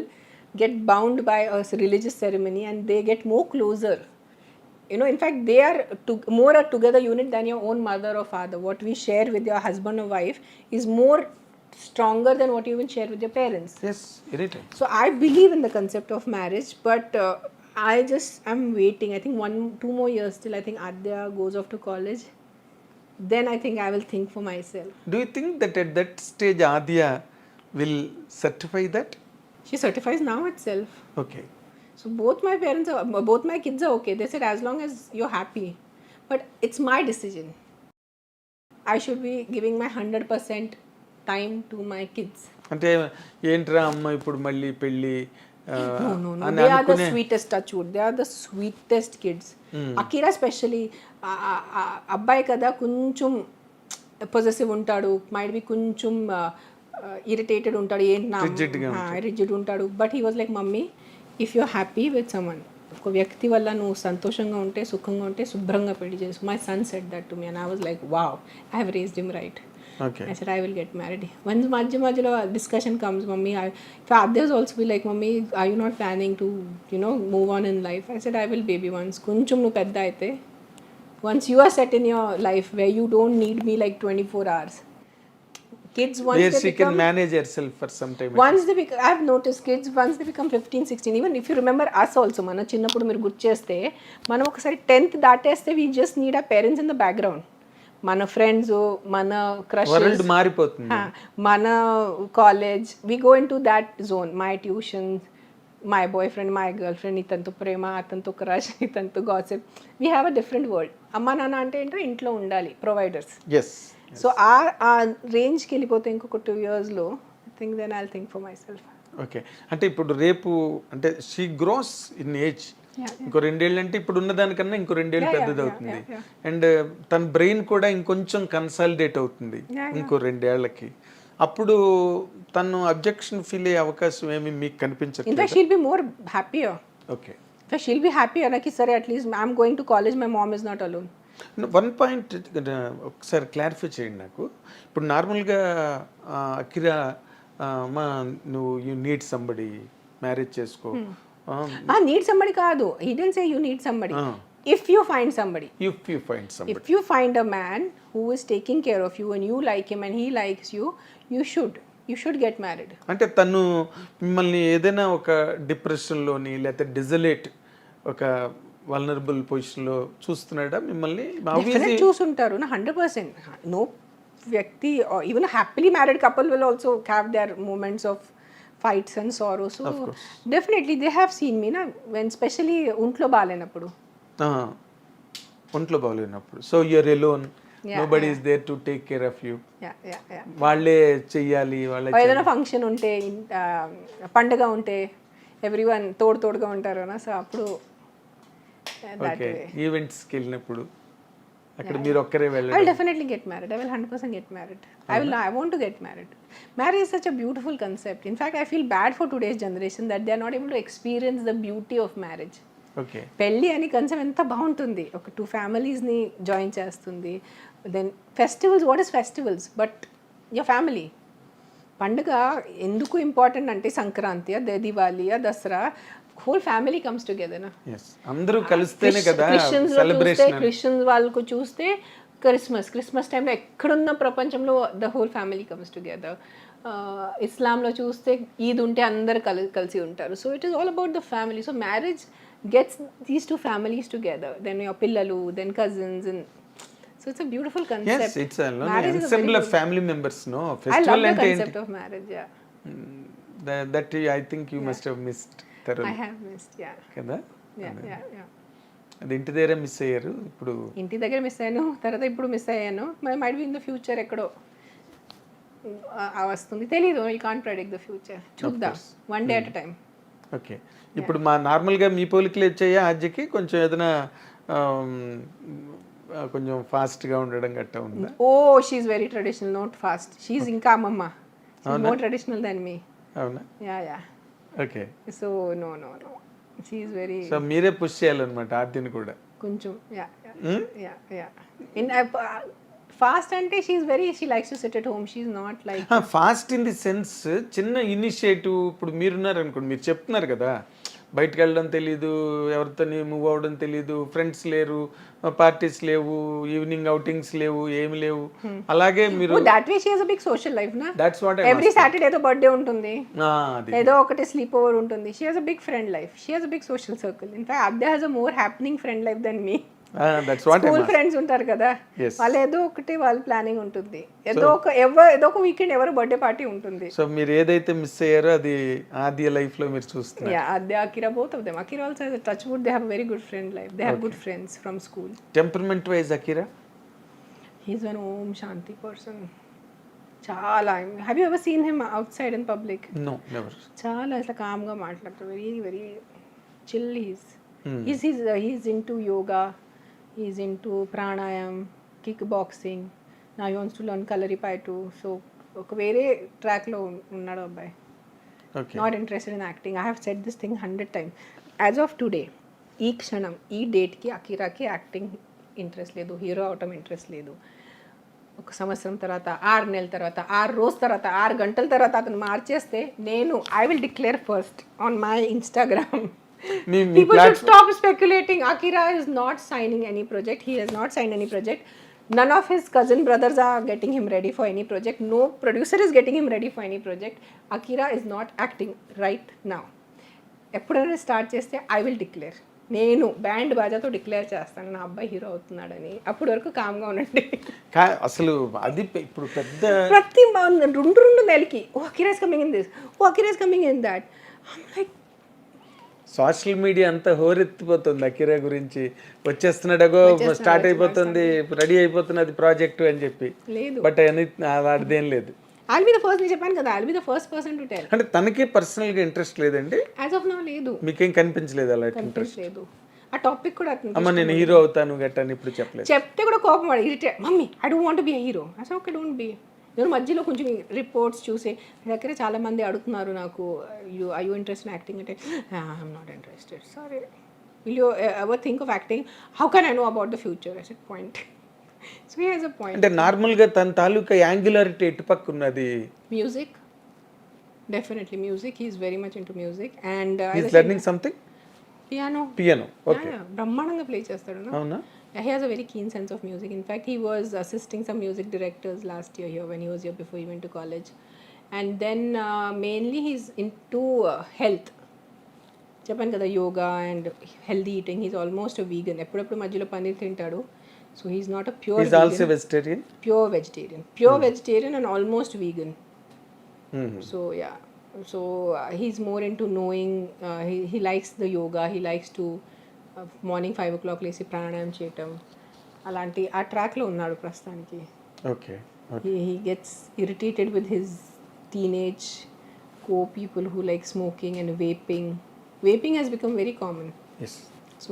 get bound by a religious ceremony and they get more closer. In fact, they are more a together unit than your own mother or father. What we share with your husband or wife is more stronger than what you will share with your parents. Yes, anytime. So I believe in the concept of marriage, but I'm waiting. I think 1-2 more years till I think Adya goes off to college. Then I think I will think for myself. Do you think that at that stage Adya will certify that? She certifies now itself. Okay. So both my kids are okay. They said as long as you're happy. But it's my decision. I should be giving my 100% time to my kids. అంటే ఏంట్రా అమ్మ ఇప్పుడు మళ్ళీ పెళ్ళి? No. They are the sweetest, touchwood. They are the sweetest kids. Akhira especially, అబ్బాయి కదా కొంచెం possessive ఉంటాడు, మైట్ బి కొంచెం ఇరిటేటెడ్ ఉంటాడు, రిజిడ్ ఉంటాడు. But he was like, mummy if you're happy with someone, ఒక వ్యక్తి వల్ల నువ్వు సంతోషంగా ఉంటే, సుఖంగా ఉంటే శుభ్రంగా పెళ్లి చేసుకో. My son said that to me and I was like, wow, I have raised him right. Okay. I said I will get married. Once మధ్యలో discussion comes, mummy, if others also be like, mummy, are you not planning to move on in life? I said I will, baby, once కొంచెం నువ్వు పెద్ద అయితే, once you are set in your life where you don't need me like 24 hours. Kids once yes, they she become, can manage herself for some time. Once they become, I've noticed kids once they become 15, 16, even if you remember us also, మన చిన్నప్పుడు మీరు గుర్తు చేస్తే, మనం ఒకసారి 10th దాటేస్తే we just need our parents in the background. మన friends, మన క్రషెస్, మారిపోతుంది, మన college, we go in to that zone. My tuitions, my boyfriend my girlfriend, ఇతనితో ప్రేమ, అతనితో క్రష్, ఇతనితో gossip. We have a different world. అమ్మ నాన్న అంటే ఏంటో ఇంట్లో ఉండాలి, ప్రొవైడర్స్. ఎస్. సో ఆ రేంజ్కి వెళ్ళిపోతే ఇంకొక 2 yearsలో I think then I'll think for myself. Okay, అంటే ఇప్పుడు రేపు అంటే షీ గ్రోస్ ఇన్ ఏజ్. ఇంకో 2 ఏళ్ళు అంటే ఇప్పుడు ఉన్నదానికన్నా ఇంకో 2 ఏళ్ళు పెద్దది అవుతుంది. అండ్ తన బ్రెయిన్ కూడా ఇంకొంచెం కన్సాలిడేట్ అవుతుంది ఇంకో 2 ఏళ్ళకి. అప్పుడు తను అబ్జెక్షన్ ఫీల్ అయ్యే అవకాశం ఏమి మీకు కనిపించట్లేదు? In fact she'll be more happier. Okay, in fact she'll be happier. నాకు సరే at least I'm going to college, my mom is not alone. 1 point ఒకసారి క్లారిఫై చేయండి నాకు. ఇప్పుడు నార్మల్గా అఖిరా మా నువ్వు యూ నీడ్ సంబడి, మ్యారేజ్ చేసుకో. నీడ్ సంబడి కాదు, he didn't say you need somebody. If you find somebody, if you find a man who is taking care of you and you like him and he likes you, you should get married. అంటే తను మిమ్మల్ని ఏదైనా ఒక డిప్రెషన్లోని లేకపోతే డిజలేట్ ఒక vulnerable పొజిషన్లో చూస్తున్నాడా మిమ్మల్ని? చూసుంటారు నా 100%. నో వ్యక్తి, even happily married couple will also have their moments of fights and sorrows. So definitely they have seen me na, when especially ఒంట్లో బాలేనప్పుడు. ఒంట్లో బాలేనప్పుడు. So you're alone, nobody is there to take care of you. వాళ్ళే చెయ్యాలి. వాళ్ళే ఏదైనా function ఉంటే, పండుగ ఉంటే ఎవ్రీవన్ తోడుగా ఉంటారు నా. సో అప్పుడు ఈవెంట్స్కి వెళ్ళినప్పుడు అక్కడ మీరు ఒక్కరే వెళ్ళాలి. I will definitely get married. I will 100% get married. I want to get married. Marriage is such a beautiful concept. In fact, I feel bad for today's generation that they are not able to experience the beauty of marriage. Okay. పెళ్ళి అని concept ఎంత బాగుంటుంది, ఒక 2 familiesని join చేస్తుంది. Then festivals, what is festivals but your family. పండుగ ఎందుకు important అంటే Sankranti, Diwali, Dasara, whole family comes together నా. అందరూ కలిస్తేనే కదా సెలబ్రేషన్. క్రిస్టియన్స్ వాళ్ళకు చూస్తే క్రిస్మస్ టైంలో ఎక్కడున్న ప్రపంచంలో the whole family comes together. ఇస్లాంలో చూస్తే ఈద్ ఉంటే అందరు కలిసి ఉంటారు. So it is all about the family. So marriage gets these 2 families together, then your pillalu, then cousins, and so it's a beautiful concept. Yes, it's a ensemble of family members, no? Festival. I love the concept of marriage, yeah. That I think you must have missed thoroughly. I have missed, yeah. Kada? Yeah. అది ఇంటి దగ్గర miss అయ్యారు. ఇప్పుడు ఇంటి దగ్గర miss అయ్యాను, తర్వాత ఇప్పుడు మిస్ అయ్యాను. Might be in the future ఎక్కడో వస్తుంది, తెలీదు. You can't predict the future. చూద్దాం, one day at a time. Okay, ఇప్పుడు మా నార్మల్గా మీ పోలికలు వచ్చాయా ఆజ్యకి? కొంచెం ఏదైనా కొంచెం ఫాస్ట్గా ఉండడం గట్టా ఉందా? Oh she's very traditional, not fast. She's ఇంకా అమ్మమ్మ, మోర్ ట్రెడిషనల్ దెన్ మీ. అవునా? Yeah. Okay, so no she's very. So మీరే పుష్ చేయాలన్నమాట ఆద్యని కూడా కొంచెం. యా ఇన్ ఫాస్ట్ అంటే she likes to sit at home. She's not like fast in the sense చిన్న ఇనిషియేటివ్. ఇప్పుడు మీరున్నారు అనుకోండి, మీరు చెప్తున్నారు కదా బయటకు వెళ్ళడం తెలీదు, ఎవరితో మూవ్ అవ్వడం తెలీదు, ఫ్రెండ్స్ లేరు, పార్టీస్ లేవు, ఈవినింగ్ అవుటింగ్స్ లేవు, ఏమి లేవు. అలాగే మీరు that way she has a big social life నా. దట్స్ వాట్ ఎవ్రీ సాటర్డే ఏదో బర్త్డే ఉంటుంది, ఏదో ఒకటి స్లీప్ ఓవర్ ఉంటుంది. She has a big friend life, she has a big social circle. In fact Adya has a more happening friend life than me. School friends ఉంటారు కదా, వాళ్ళు ఏదో ఒకటి వాళ్ళ ప్లానింగ్ ఉంటుంది, ఏదో ఒక వీకెండ్ ఎవరు బర్త్డే పార్టీ ఉంటుంది. సో మీరు ఏదైతే మిస్ అయ్యారో అది ఆద్య లైఫ్ లో మీరు చూస్తున్నారు. ఆద్య, Akira, both of them. Akhira also has a touch wood, they have a very good friend life. They have good friends from school. Temperament wise Akhira, he is an om shanti person. చాలా. have you ever seen him outside in public? No, never. చాలా అసలు com గా మాట్లాడతారు, very very chill. he's into yoga, he's into pranayam, kickboxing. now he wants to learn kalaripayattu. so ఒక వేరే track లో ఉన్నాడు అబ్బాయి. Not interested in acting. I have said this thing 100 times. As of today, ఈ క్షణం, ఈ డేట్కి అఖిరాకి acting interest లేదు, హీరో అవటం ఇంట్రెస్ట్ లేదు. ఒక సంవత్సరం తర్వాత, 6 నెలల తర్వాత, 6 రోజుల తర్వాత, 6 గంటల తర్వాత అతను మార్చేస్తే నేను I will declare first on my Instagram. People should stop speculating. Akhira is not signing any project. He has not signed any project. None of his cousin brothers are getting him ready for any project. No producer is getting him ready for any project. Akhira is not acting right now. ఎప్పుడైనా start చేస్తే I will declare. నేను band బాజాతో declare చేస్తాను నా అబ్బాయి hero అవుతున్నాడని. అప్పటి వరకు కామ్గా ఉండండి. అసలు అది ఇప్పుడు పెద్ద ప్రతి 2 నెలలకి Akira is coming in this, Akira is coming in that. I'm like social media అంతా హోరెత్తిపోతుంది అఖిరా గురించి, వచ్చేస్తున్నాడగో, స్టార్ట్ అయిపోతుంది, రెడీ అయిపోతున్నది ప్రాజెక్టు అని చెప్పి. లేదు, బట్ అని వాడిదేం లేదు. I'll be the first, నేను చెప్పాను కదా, I'll be the first person to tell. అంటే తనకి పర్సనల్గా ఇంట్రెస్ట్ లేదండి? యాజ్ ఆఫ్ నౌ లేదు, మీకేం కనిపించలేదు అలా ఇంట్రెస్ట్? లేదు. ఆ టాపిక్ కూడా అమ్మ నేను హీరో అవుతాను గట్టని ఇప్పుడు చెప్పలేదు. చెప్తే కూడా కోపం పడి irritate, mummy I don't want be a hero. అసలు ఓకే, డోంట్ బి. నేను మధ్యలో కొంచెం రిపోర్ట్స్ చూసి మీ దగ్గర చాలా మంది అడుగుతున్నారు నాకు, I you interest in acting అంటే I'm not interested, sorry. Will you ever think of acting? How can I know about the future? I said point. So he has a point. అంటే నార్మల్గా తన తాలూకా యాంగులారిటీ ఎటుపక్క ఉన్నది? Music, definitely music. He is very much into music and he's learning something. Piano okay, బ్రహ్మాండంగా play చేస్తాడు. అవునా? He has a very keen sense of music. In fact, he was assisting some music directors last year here when he was here before he went to college. And then mainly he's into health. చెప్పాను కదా, yoga and healthy eating. He's almost a vegan. ఎప్పుడప్పుడు మధ్యలో పన్నీర్ తింటాడు. So he's not a pure, he's also vegetarian, pure vegetarian and almost vegan. So yeah, so he's more into knowing, he likes the yoga, he likes to morning 5 o'clock లేసి ప్రాణాయామం చేయటం, అలాంటి ఆ ట్రాక్లో ఉన్నాడు ప్రస్తుతానికి. Okay, he gets irritated with his teenage people who like smoking and vaping has become very common. yes, so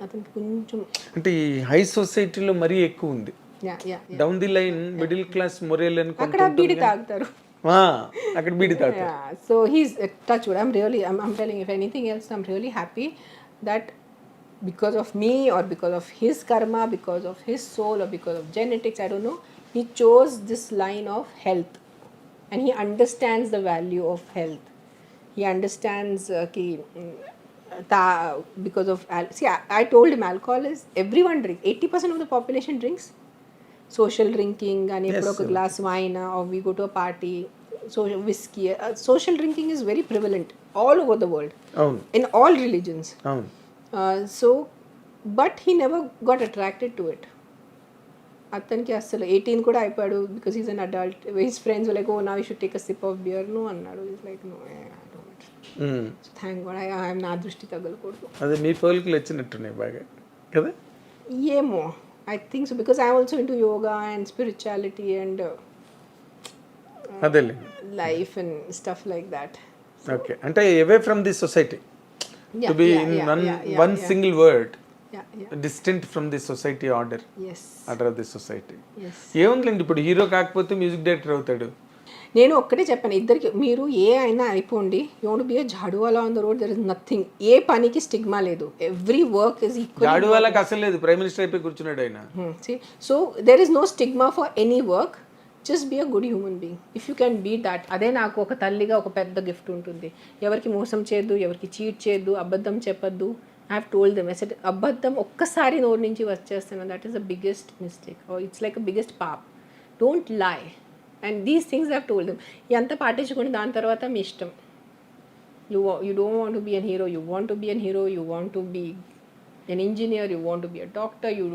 అతనికి కొంచెం అంటే ఈ హై సొసైటీలో మరీ ఎక్కువ ఉంది. Yeah down the line middle class మొరేల్ అని అక్కడ బీడి తాగుతారు, అక్కడ బీడి తాగుతారు. So he's touched wood. I'm telling you, if anything else, I'm really happy that because of me or because of his karma, because of his soul or because of genetics, I don't know, he chose this line of health and he understands the value of health. He understands because of I told him alcohol is, everyone drinks, 80% of the population drinks. Social drinking and eppudu oka glass wine or we go to a party, so whiskey, social drinking is very prevalent all over the world, in all religions. So but he never got attracted to it. అతనికి అసలు 18 కూడా అయిపోయాడు, because he's an adult. His friends were like, oh now you should take a sip of beer. No అన్నాడు. he's like no, I don't. So thank God I am నా దృష్టి తగలకూడదు. అదే మీ పోలికలు వచ్చినట్టున్నాయి బాగా కదా. ఏమో, I think so, because I'm also into yoga and spirituality and అదేలే life and stuff like that. Okay, అంటే away from the society, to be in one single word, distinct from the society order, order of the society. ఏముందండి, ఇప్పుడు hero కాకపోతే music director అవుతాడు. నేను ఒక్కటే చెప్పాను ఇద్దరికి, మీరు ఏ అయినా అయిపోండి, you want be a jhaduwala on the road, there is nothing. ఏ పనికి స్టిగ్మా లేదు, ఎవ్రీ వర్క్ ఇస్ ఈక్వల్. జాడువాలాకి అసలు లేదు, ప్రైమ్ మినిస్టర్ అయిపోయి కూర్చున్నాడు ఆయన. So there is no stigma for any work, just be a good human being if you can be that. అదే నాకు ఒక తల్లిగా ఒక పెద్ద గిఫ్ట్ ఉంటుంది. ఎవరికి మోసం చేయొద్దు, ఎవరికి చీట్ చేయొద్దు, అబద్ధం చెప్పొద్దు. ఐ హ్యావ్ టోల్డ్ దెమ్, అసలు అబద్ధం ఒక్కసారి నోరు నుంచి వచ్చేస్తాను, that is the biggest mistake, it's like a biggest పాప్. Don't lie. And these things I have told them. ఎంత పాటించుకుని దాని తర్వాత మీ ఇష్టం. You don't want to be an hero, you want to be an hero, you want to be an engineer, you want to be a doctor, you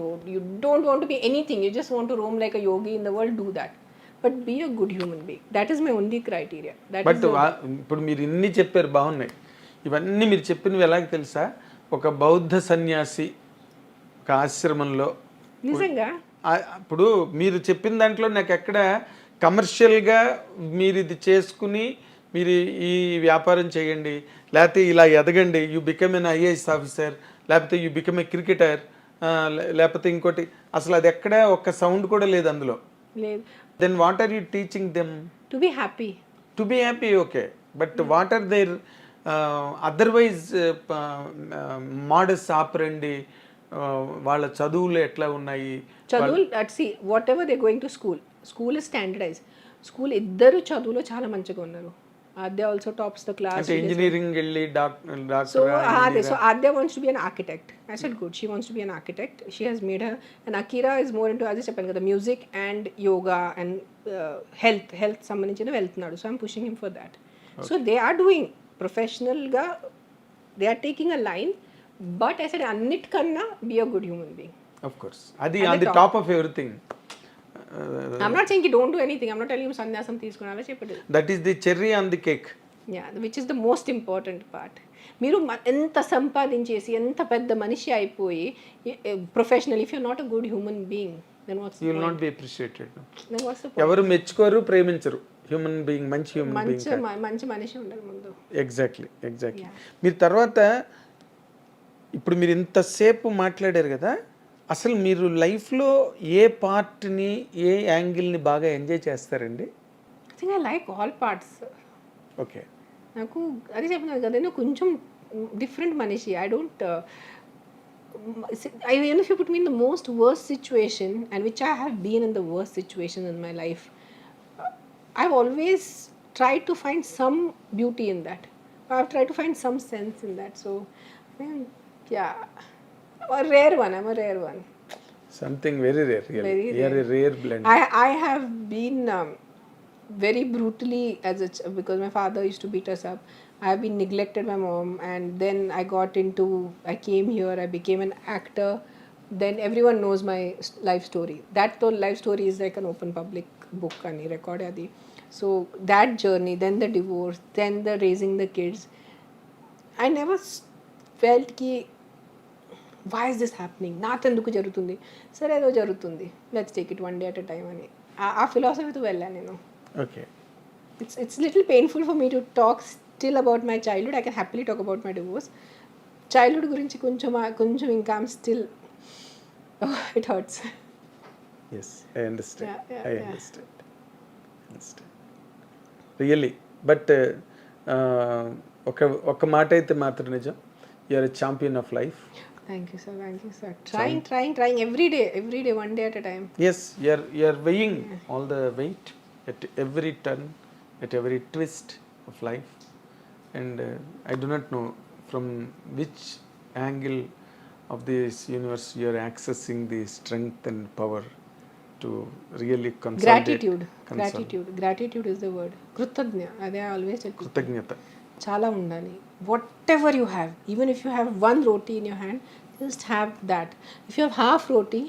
don't want to be anything, you just want to roam like a yogi in the world, do that, but be a good human being. That is my only criteria. But ఇప్పుడు మీరు ఇన్ని చెప్పారు, బాగున్నాయి ఇవన్నీ. మీరు చెప్పినవి ఎలాగ తెలుసా, ఒక బౌద్ధ సన్యాసి ఒక ఆశ్రమంలో నిజంగా. ఇప్పుడు మీరు చెప్పిన దాంట్లో నాకు ఎక్కడ కమర్షియల్గా మీరు ఇది చేసుకుని మీరు ఈ వ్యాపారం చేయండి, లేకపోతే ఇలా ఎదగండి, you become an IAS officer, లేకపోతే యూ బికమ్ ఏ క్రికెటర్, లేకపోతే ఇంకోటి, అసలు అది ఎక్కడ ఒక్క సౌండ్ కూడా లేదు అందులో. Then what are you teaching them? To be happy. To be happy, okay, but what are their otherwise modus operandi, వాళ్ళ చదువులు ఎట్లా ఉన్నాయి? చదువులు whatever they going to school is standardise. School ఇద్దరు చదువులో చాలా మంచిగా ఉన్నారు. Adya also tops the class. అంటే ఇంజనీరింగ్ వెళ్ళి doctor. So Adya wants to be an architect. I said good, she wants to be an architect. She has made her, and Akhira is more into, as I said, the music and yoga and health సంబంధించిన వెళ్తున్నాడు. So I'm pushing him for that. Okay. So they are doing professional ga, they are taking a line, but I said అన్నిటికన్నా be a good human being. Of course, అది on the top of everything. I'm not saying you don't do anything. I'm not telling you సన్యాసం తీసుకున్నావా చెప్పండి. That is the cherry on the cake. Yeah, which is the most important part. మీరు ఎంత సంపాదించేసి ఎంత పెద్ద మనిషి అయిపోయి professional if you're not a good human being then what's you will not be appreciated. Then what's ఎవరు మెచ్చుకోరు, ప్రేమించరు. Human being, మంచి హ్యూమన్ బీయింగ్, మంచి మనిషి ఉండాలి ముందు. ఎగ్జాక్ట్లీ. మీరు తర్వాత ఇప్పుడు మీరు ఇంతసేపు మాట్లాడారు కదా, అసలు మీరు లైఫ్లో ఏ పార్ట్ని, ఏ యాంగిల్ని బాగా ఎంజాయ్ చేస్తారండి? I think I like all parts. Okay. నాకు అది చెప్పినాను కదా, నేను కొంచెం డిఫరెంట్ మనిషి. I don't even if you put me in the most worst situation, and which I have been in the worst situation in my life, I've always tried to find some beauty in that. I've tried to find some sense in that. So I mean, yeah, I'm a rare one. Something very rare, really. Very You are a rare blend. I have been very brutally because my father used to beat us up. I have been neglected my mom, and then I came here, I became an actor. Then everyone knows my life story. That life story is like an open public book ani record adi. So that journey, then the divorce, then the raising the kids, I never felt ki why is this happening, నాకెందుకు జరుగుతుంది, సరే ఏదో జరుగుతుంది, let's take it one day at a time అని ఆ ఫిలాసఫీతో వెళ్ళాను నేను. Okay. It's little painful for me to talk still about my childhood. I can happily talk about my divorce. Childhood గురించి కొంచెం ఇంకా I'm still it hurts. Yes, I understand. Yeah. I understand. Really, but ఒక మాట అయితే మాత్రం నిజం, you are a champion of life. Thank you sir. Trying every day, one day at a time. Yes, you are weighing all the weight at every turn, at every twist of life, and I do not know from which angle of this universe you are accessing the strength and power to really consolidate. Gratitude is the word. కృతజ్ఞ, అదే I always say. కృతజ్ఞత చాలా ఉండాలి. Whatever you have, even if you have one roti in your hand, just have that. If you have half roti,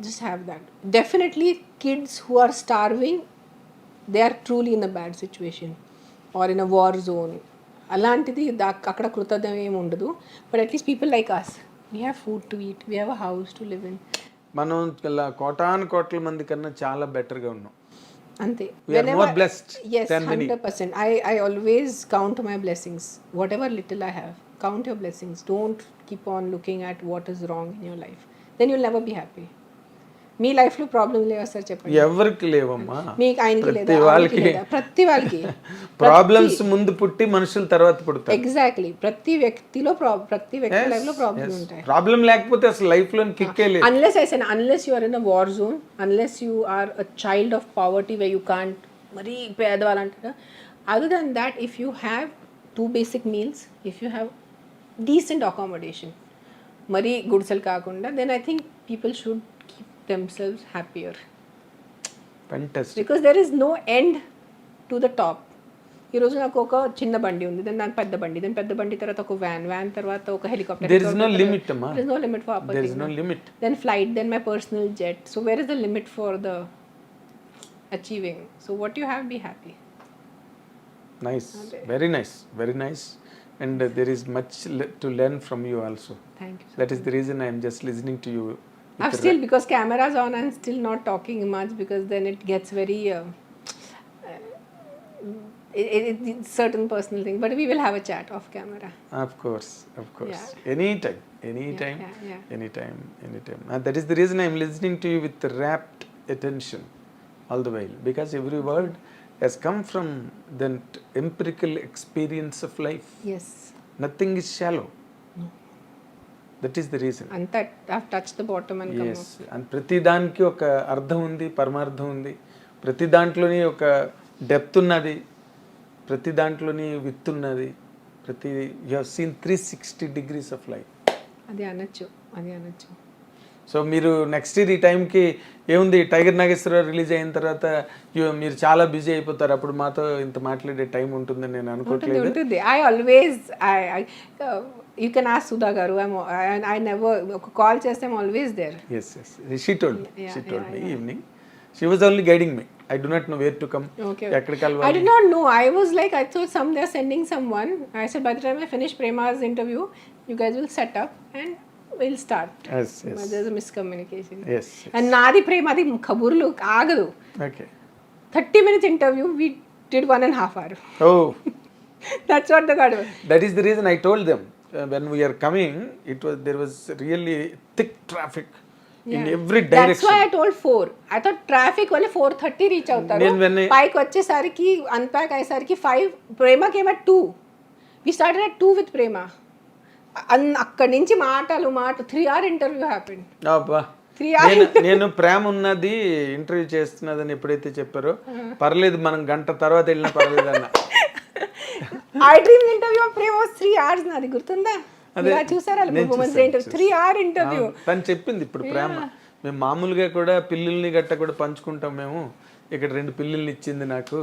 just have that. Definitely kids who are starving, they are truly in a bad situation or in a war zone. అలాంటిది అక్కడ కృతజ్ఞత ఏమి ఉండదు. But at least people like us, we have food to eat, we have a house to live in. మనం కోట్ల మంది కన్నా చాలా బెటర్గా ఉన్నాం. అంతే. We are more blessed than many. 100%. I always count my blessings. Whatever little I have, count your blessings. Don't keep on looking at what is wrong in your life. Then you'll never be happy. Me life లో problem లేవా sir చెప్పండి? ఎవరికి లేవమ్మా, మీకు ఆయనకి లేదా, ప్రతి వాళ్ళకి ప్రాబ్లమ్స్ ముందు పుట్టి మనుషులు తర్వాత పుడతారు. ఎగ్జాక్ట్లీ. ప్రతి వ్యక్తి లైఫ్ లో ప్రాబ్లమ్స్ ఉంటాయి. ప్రాబ్లం లేకపోతే అసలు లైఫ్ లో కిక్కే లేదు. Unless you are in a war zone, unless you are a child of poverty way you can't, మరీ పేదవాళ్ళు అంటారా. Other than that, if you have 2 basic meals, if you have decent accommodation, మరీ గుడిసెలు కాకుండా, then I think people should keep themselves happier. Fantastic. Because there is no end to the top. ఈరోజు నాకు ఒక చిన్న బండి ఉంది, దెన్ నాకు పెద్ద బండి తర్వాత ఒక వ్యాన్ తర్వాత ఒక helicopter. There is no limit, amma. There is no limit for There is no limit. Then flight, then my personal jet. So where is the limit for the achieving? So what you have, be happy. Nice. Very nice. And there is much to learn from you also. Thank you. That is the reason I am just listening to you. I've still, because camera's on, I'm still not talking much, because then it gets very it's certain personal thing. But we will have a chat off camera. Of course. Yeah. Anytime. Yeah. That is the reason I am listening to you with rapt attention all the while, because every word has come from that empirical experience of life. Yes. Nothing is shallow. No. That is the reason. And that I've touched the bottom and come Yes. up. And ప్రతి దానికి ఒక అర్థం ఉంది, పరమార్థం ఉంది. ప్రతి దాంట్లోని ఒక డెప్త్ ఉన్నది, ప్రతి దాంట్లోని విత్ ఉన్నది. You have seen 360 degrees of life. అది అనొచ్చు. సో మీరు నెక్స్ట్ ఇయర్ ఈ టైంకి ఏముంది, టైగర్ నాగేశ్వరరావు రిలీజ్ అయిన తర్వాత మీరు చాలా బిజీ అయిపోతారు, అప్పుడు మాతో ఇంత మాట్లాడే టైం ఉంటుందని నేను అనుకోవట్లేదు. ఉంటుంది. I always you can ask Sudha garu. I never, ఒక కాల్ చేస్తే I'm always there. Yes. She told me evening. She was only guiding me. I do not know where to come, Okay. ఎక్కడికి I వెళ్ళాలి. did not know. I was like, I thought they're sending someone. I said, by the time I finish Prema's interview, you guys will set up and we'll start. Yes, yes. But there's a miscommunication. Yes, yes. And నాది ప్రేమది కబుర్లు ఆగదు. Okay. 30 minutes interview, we did 1.5 hours. Oh, That's what the God was. that is the reason I told them when we are coming, there was really thick traffic in every That's direction. why I told 4. I thought traffic వల్ల 4:30 reach అవుతారు. నేను పైకి వచ్చేసరికి unpack అయ్యేసరికి 5. Prema came at 2. We started at 2 with Prema. అక్కడి నుంచి మాటలు 3 hour interview happened. అబ్బా, 3 hours. నేను ప్రేమ ఉన్నది ఇంటర్వ్యూ చేస్తున్నదని ఎప్పుడైతే చెప్పారో పర్లేదు మనం గంట తర్వాత వెళ్ళినా పర్లేదు అన్న. iDream interview Prema was 3 hours నాది గుర్తుందా? ఇలా చూసారా ఉమెన్స్ ఇంటర్వ్యూ 3 hour interview. తను చెప్పింది ఇప్పుడు ప్రేమ మేము మామూలుగా కూడా పిల్లుల్ని గట్ట కూడా పంచుకుంటాం మేము, ఇక్కడ 2 పిల్లుల్ని ఇచ్చింది నాకు.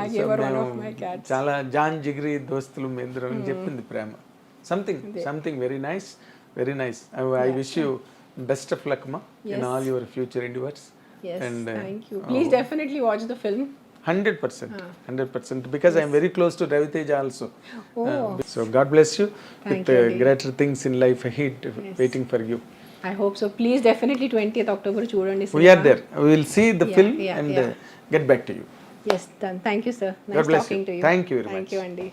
I gave her one of my cats. చాలా జాన్ జిగిరి దోస్తులు మేంద్రం అని చెప్పింది Prema. Something very nice, very nice. I wish you best of luck మా in all your future endeavours. Yes, And thank you. Please definitely watch the film. 100%, because I am very close to Raviteja also. So God bless you with greater things in life ahead waiting for you. I hope so. Please definitely 20th October చూడండి. We are there. We will see the film and get back to you. Yes, done. Thank you, sir. God Nice bless talking you. to you. Thank you very much. Thank you, Andy.